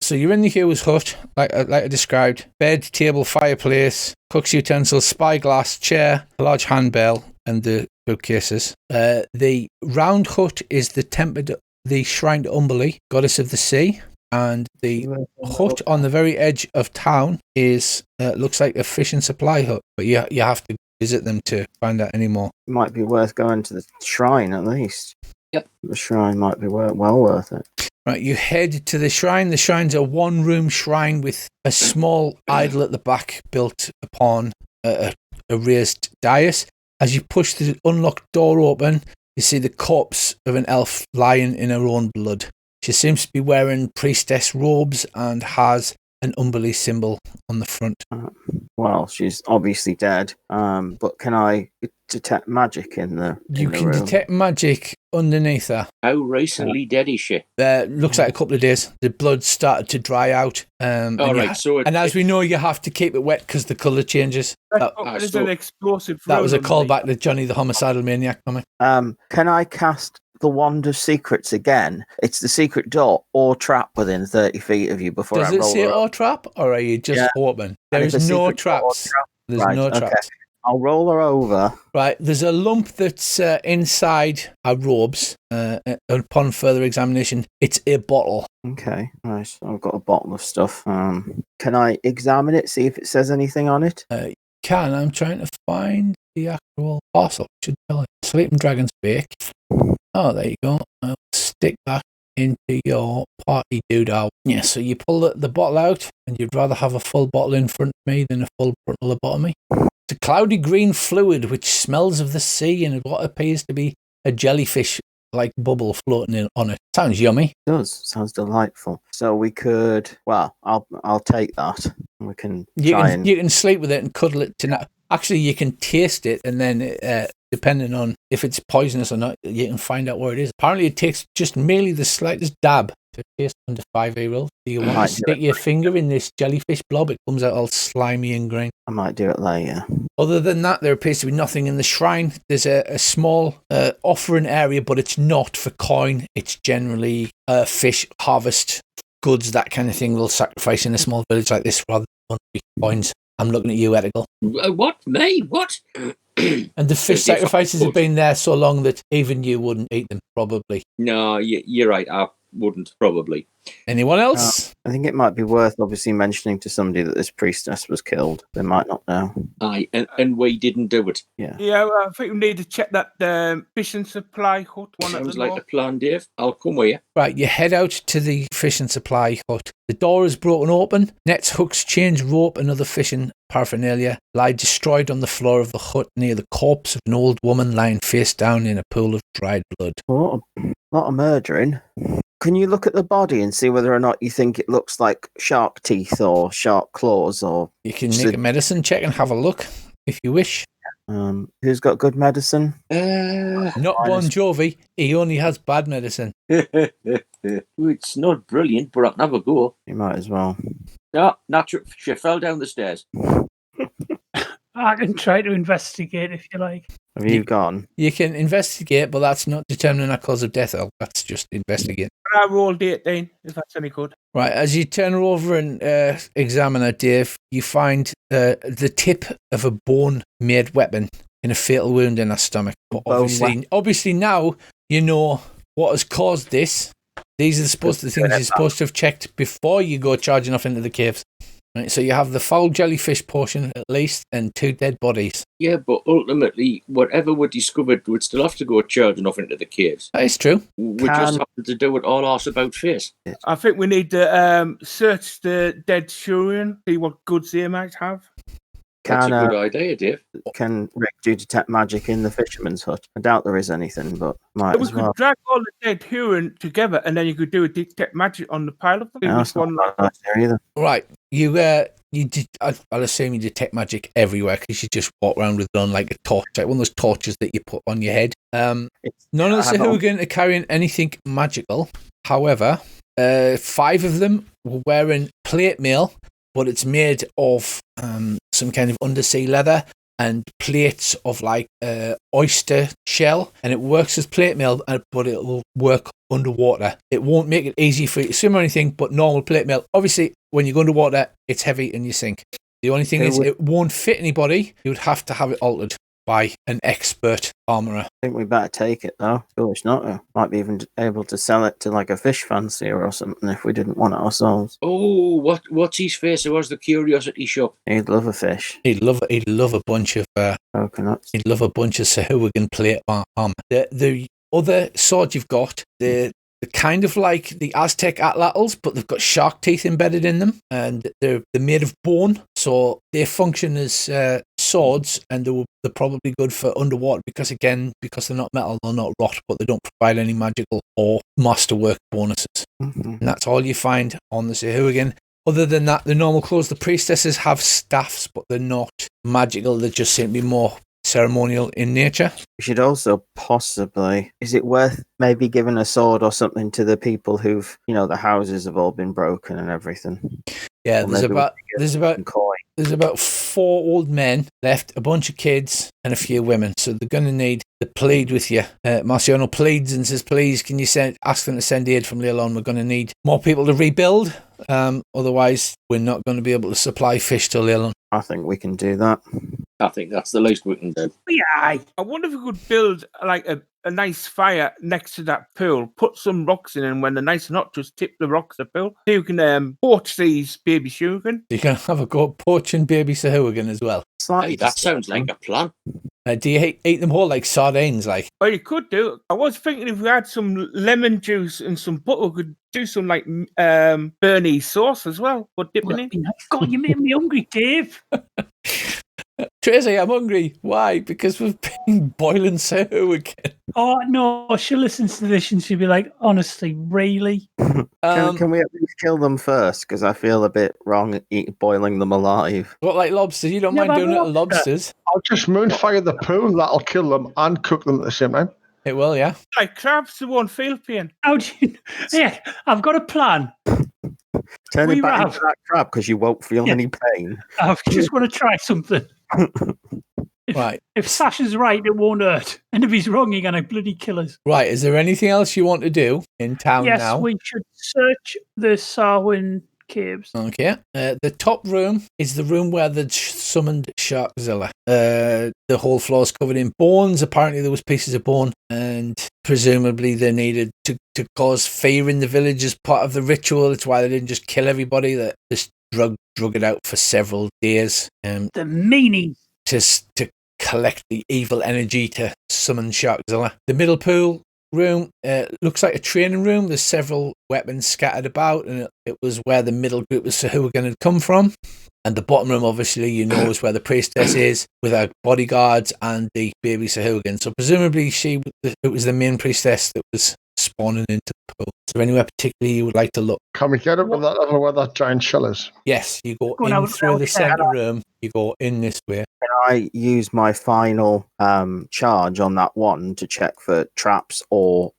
so you're in the huuuge's hut, like I described. Bed, table, fireplace, cook's utensils, spyglass, chair, a large handbell, and the bookcases. The round hut is the shrine to Umberlee, goddess of the sea. And the hut on the very edge of town is looks like a fishing supply hut, but you have to visit them to find out any more. It might be worth going to the shrine at least. Yep. The shrine might be well worth it. Right, you head to the shrine. The shrine's a one-room shrine with a small idol at the back built upon a raised dais. As you push the unlocked door open, you see the corpse of an elf lying in her own blood. She seems to be wearing priestess robes and has an Umberlee symbol on the front. Well, she's obviously dead. But can I detect magic in the You in the can room? detect magic underneath her. How recently dead is she? Looks like a couple of days. The blood started to dry out. And as we know, you have to keep it wet because the colour changes. There's an explosive. That was a road underneath. callback to Johnny the Homicidal Maniac comic. Can I cast the Wand of Secrets again? It's the secret door or trap within 30 feet of you before Does I it roll say her up. or trap, or are you just hoping? There And is it's a no secret door or traps. trap. There's Right, no okay. traps. I'll roll her over. Right, there's a lump that's inside her robes. Upon further examination, it's a bottle. Okay, nice. I've got a bottle of stuff. Can I examine it, see if it says anything on it? I'm trying to find the actual parcel. Should tell it. Sleeping Dragon's Bake. Oh, there you go. I'll stick that into your party doodah. Yeah, so you pull the bottle out, and you'd rather have a full bottle in front of me than a full bottle lobotomy. It's a cloudy green fluid which smells of the sea and what appears to be a jellyfish-like bubble floating on it. Sounds yummy. It does. Sounds delightful. So we could. Well, I'll take that. We can You try can, you can sleep with it and cuddle it tonight. Actually, you can taste it, and then depending on if it's poisonous or not, you can find out where it is. Apparently, it takes just merely the slightest dab to taste under 5-year-olds. Do you want to stick your finger in this jellyfish blob? It comes out all slimy and green. I might do it later. Other than that, there appears to be nothing in the shrine. There's a small offering area, but it's not for coin. It's generally fish, harvest, goods, that kind of thing. We'll sacrifice in a small village like this rather than big coins. I'm looking at you, Ethical. What? Me? What? And the fish sacrifices have been there so long that even you wouldn't eat them, probably. No, you're right. I wouldn't, probably. Anyone else? I think it might be worth obviously mentioning to somebody that this priestess was killed. They might not know. Aye, and we didn't do it. Yeah. Yeah, well, I think we need to check that fish and supply hut one at Sounds the like north. a plan, Dave. I'll come with you. Right, you head out to the fish and supply hut. The door is broken open. Nets, hooks, chains, rope, and other fishing paraphernalia lie destroyed on the floor of the hut near the corpse of an old woman lying face down in a pool of dried blood. Oh, a lot of murdering. Can you look at the body and see whether or not you think it looks like shark teeth or shark claws or... You can make a medicine check and have a look if you wish. Who's got good medicine? Not Bon Jovi. He only has bad medicine. It's not brilliant, but I can have a go. You might as well. No, natural. She fell down the stairs. I can try to investigate if you like. Have you gone? You can investigate, but that's not determining a cause of death. That's just investigate. I rolled 18, if that's any good. Right, as you turn her over and examine her, Dave, you find the tip of a bone-made weapon in a fatal wound in her stomach. But obviously now you know what has caused this. These are the things you're supposed to have checked before you go charging off into the caves. Right, so you have the foul jellyfish portion at least, and 2 dead bodies. Yeah, but ultimately, whatever we discovered, we'd still have to go charging off into the caves. That is true. We just have to do it all arse about face. I think we need to search the dead Shurian, see what goods they might have. That's a good idea, Dave. Can Rick do detect magic in the fisherman's hut? I doubt there is anything, but might We as well. could drag all the dead Huron together, and then you could do a detect magic on the pile of them. No, that's not a bad idea either. Right, I'll assume you detect magic everywhere because you just walk around with one like a torch, like one of those torches that you put on your head. None of the sahuagin are carrying anything magical. However, 5 of them were wearing plate mail, but it's made of some kind of undersea leather and plates of like oyster shell, and it works as plate mail, but it will work underwater. It won't make it easy for you to swim or anything, but normal plate mail. Obviously, when you go underwater, it's heavy and you sink. The only thing is it won't fit anybody. You would have to have it altered by an expert armourer. I think we better take it though. Foolish not to. Might be even able to sell it to like a fish fancier or something if we didn't want it ourselves. Oh, what's his face? It was the curiosity shop. He'd love a fish. He'd love a bunch of coconuts. He'd love a bunch of sahuagin plate armor. The other sword you've got, they're kind of like the Aztec atlatls, but they've got shark teeth embedded in them, and they're made of bone, so they function as swords, and they're probably good for underwater because they're not metal, they'll not rot, but they don't provide any magical or masterwork bonuses. Mm-hmm. And that's all you find on the sahuagin. Other than that, the normal clothes, the priestesses have staffs, but they're not magical. They just seem to be more ceremonial in nature. We should also possibly, is it worth maybe giving a sword or something to the people who've, the houses have all been broken and everything? Yeah, there's about 4 old men left, a bunch of kids, and a few women. So they're going to need to plead with you. Marciano pleads and says, please, can you ask them to send aid from Leolon? We're going to need more people to rebuild. Otherwise, we're not going to be able to supply fish to Leolon. I think we can do that. I think that's the least we can do. Yeah, I wonder if we could build like a nice fire next to that pool, put some rocks in, and when they're nice and hot, just tip the rocks at the pool. So you can poach these baby sahuagin. You can have a go at poaching baby sahuagin as well. Hey, that sounds like a plan. Do you eat them whole like sardines? Like, Well, you could do. I was thinking if we had some lemon juice and some butter, we could do some like Bernese sauce as well. But dipping in. God, you made me hungry, Dave. Tracy, I'm hungry. Why? Because we've been boiling sahuagin. Oh no, she listens to this and she'll be like, honestly, really? Can we at least kill them first? Because I feel a bit wrong boiling them alive. What, like lobsters? You don't Yeah, mind but doing little lobster. lobsters? I'll just moonfire the pool. That'll kill them and cook them at the same time. It will, yeah. Like crabs, they won't feel pain. How do you? Yeah, I've got a plan. Turn We it back have. into that crab because you won't feel Yeah. any pain. I just want to try something. Right. If Sasha's right, it won't hurt. And if he's wrong, he's going to bloody kill us. Right. Is there anything else you want to do in town Yes, now? we should search the Sarwin caves. Okay. The top room is the room where they summoned SHARKZILLA. The whole floor is covered in bones. Apparently there was pieces of bone, and presumably they needed to cause fear in the village as part of the ritual. It's why they didn't just kill everybody. That just drug it out for several days. The meanie. To collect the evil energy to summon SHARKZILLA. The middle pool room looks like a training room. There's several weapons scattered about, and it was where the middle group of sahuagin had come from. And the bottom room, obviously, is where the priestess is with her bodyguards and the baby sahuagin. So presumably it was the main priestess that was spawning into the pool. Is there anywhere particularly you would like to look? Can we get up to that level where that giant shell is? Yes, you go Going in out through the outside. centre room. You go in this way. Can I use my final charge on that one to check for traps or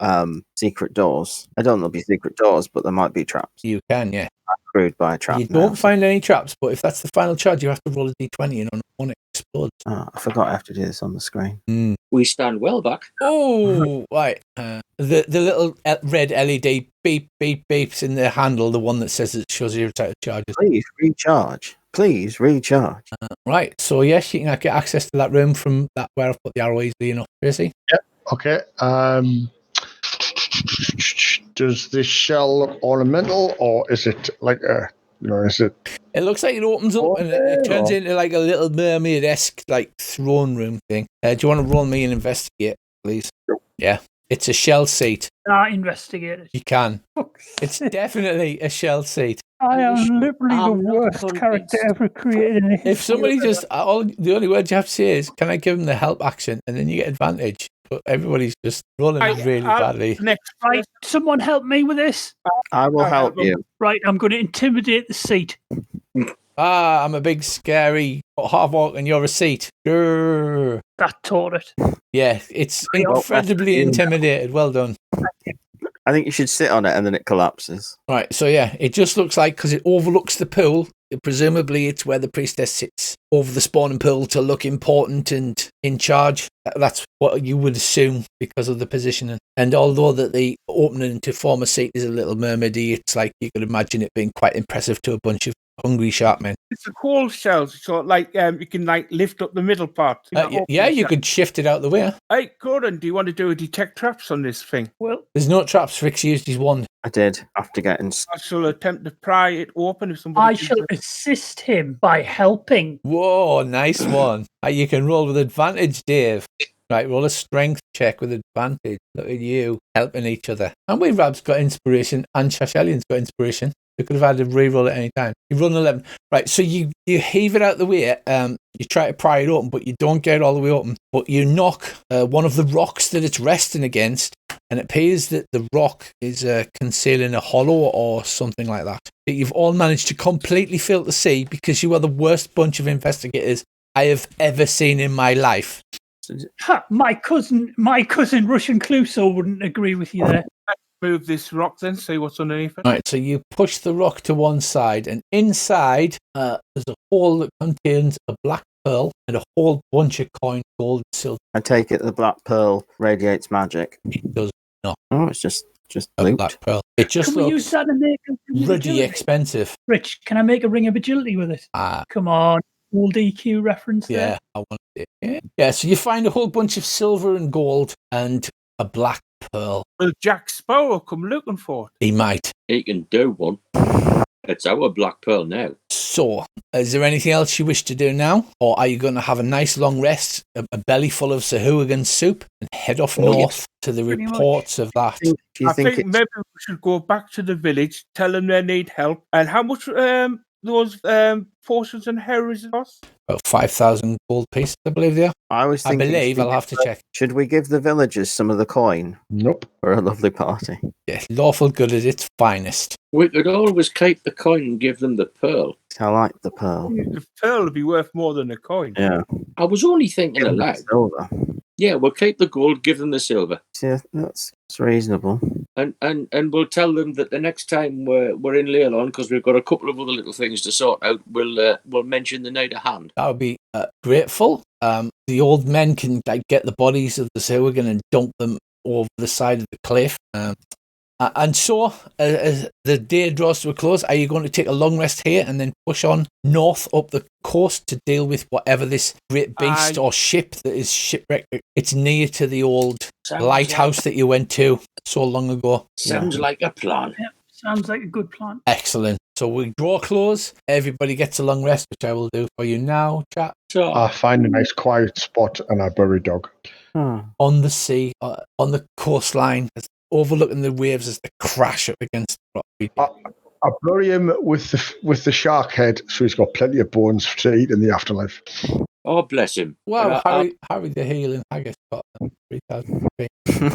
secret doors? I don't know there'll be secret doors, but there might be traps. You can, yeah. I'm screwed by a trap. You now. don't find any traps, but if that's the final charge, you have to roll a d20 and on one it explodes. Oh, I forgot I have to do this on the screen. We stand well back. Oh, right. The little red LED beep beeps in the handle, the one that says it shows you type of charges. Please recharge. Please recharge. Right. So yes, you can get access to that room from that where I've put the arrow easily enough. Tracy? Okay. Does this shell look ornamental, or is it like a, is it? It looks like it opens up and it turns into like a little mermaid-esque like throne room thing. Do you want to roll me and investigate, please? Yeah. It's a shell seat. Investigate it. You can. It's definitely a shell seat. I am literally the I'm not worst convinced. character ever created in the If somebody just, the only word you have to say is, can I give them the help action? And then you get advantage. But everybody's just rolling really badly. Next, Right, someone help me with this. I will help you. Right, I'm going to intimidate the seat. I'm a big, scary half-orc and you're a seat. Grrr. That taught it. Yeah, it's incredibly intimidated. Well done. I think you should sit on it and then it collapses. Right, so yeah, it just looks like, because it overlooks the pool, presumably it's where the priestess sits over the spawning pool to look important and in charge. That's what you would assume because of the positioning. And although that the opening to form a seat is a little mermaidy, it's like you could imagine it being quite impressive to a bunch of hungry shark men. it's a coal shell, so like you can like lift up the middle part. You could shift it out the way. Hey, Gordon, do you want to do a detect traps on this thing? Well, There's no traps. Rick's used his wand. I did after getting. I shall attempt to pry it open if somebody. I shall assist him by helping. Whoa, nice one. You can roll with advantage, Dave. Right, roll a strength check with advantage. Look at you helping each other. And Rab's got inspiration, and Shashelian's got inspiration. You could have had to re-roll at any time. You rolled an 11. Right, so you heave it out the way. You try to pry it open, but you don't get it all the way open. But you knock one of the rocks that it's resting against, and it appears that the rock is concealing a hollow or something like that. That you've all managed to completely fail to see because you are the worst bunch of investigators I have ever seen in my life. Ha, my cousin Russian Clouseau wouldn't agree with you there. Move this rock then, see what's underneath it. Right, so you push the rock to one side, and inside there's a hole that contains a black pearl and a whole bunch of coin, gold, and silver. I take it the black pearl radiates magic. It does Oh, it's just a loot. black pearl. It just Can we use looks that to make a ring of bloody agility? expensive. Rich, can I make a ring of agility with it? Come on. Old EQ reference there. Yeah, I want it. Yeah, so you find a whole bunch of silver and gold and a black pearl. Will Jack Sparrow come looking for it? He might. He can do one. It's our black pearl now. So, is there anything else you wish to do now? Or are you going to have a nice long rest, a belly full of sahuagin soup, and head off north to the pretty much. reports of that? Do you I think think it's maybe we should go back to the village, tell them they need help, and how much those potions and heroes cost? About 5,000 gold pieces, I believe they are. I was I thinking, believe, I'll have to check. should we give the villagers some of the coin Nope. for a lovely party? Yeah, lawful good at its finest. We could always keep the coin and give them the pearl. I like the pearl. The pearl would be worth more than a coin. Yeah. I was only thinking Give them aloud. silver. Yeah, we'll keep the gold, give them the silver. Yeah, that's reasonable. And we'll tell them that the next time we're in Leolon, because we've got a couple of other little things to sort out, we'll mention the night of hand. That would be grateful. The old men can get the bodies of the sahuagin and dump them over the side of the cliff. And so, as the day draws to a close, are you going to take a long rest here and then push on north up the coast to deal with whatever this great beast or ship that is shipwrecked? It's near to the old lighthouse that you went to so long ago. Sounds like a plan. Yep, sounds like a good plan. Excellent. So we draw close. Everybody gets a long rest, which I will do for you now, chat. So, I find a nice quiet spot and I bury dog. On the sea, on the coastline, overlooking the waves as they crash up against the rock. I bury him with the shark head, so he's got plenty of bones to eat in the afterlife. oh, bless him. Wow, Harry the Healing Haggis got them 3,000.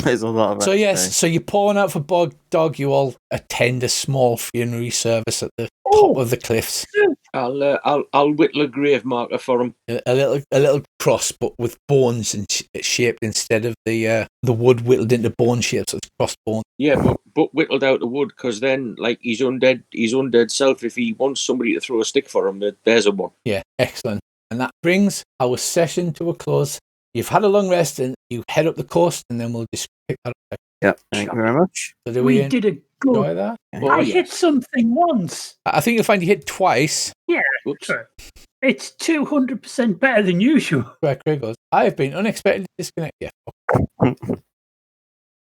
There's a lot of So yes, extra. so you're pouring out for Bog Dog. You all attend a small funerary service at the top of the cliffs. I'll whittle a grave marker for him. A little cross, but with bones and shaped instead of the wood whittled into bone shapes. So it's cross bone. Yeah, but whittled out of wood, because then, like, his undead self, if he wants somebody to throw a stick for him, there's a one. Yeah, excellent. And that brings our session to a close. You've had a long rest and you head up the coast, and then we'll just pick that up. Yeah, thank you very much. So do We we did a enjoy good. that? Oh, I yes. hit something once. I think you'll find you hit twice. Yeah, Whoops. true. It's 200% better than usual. Where Craig goes, I have been unexpectedly disconnected. Yeah.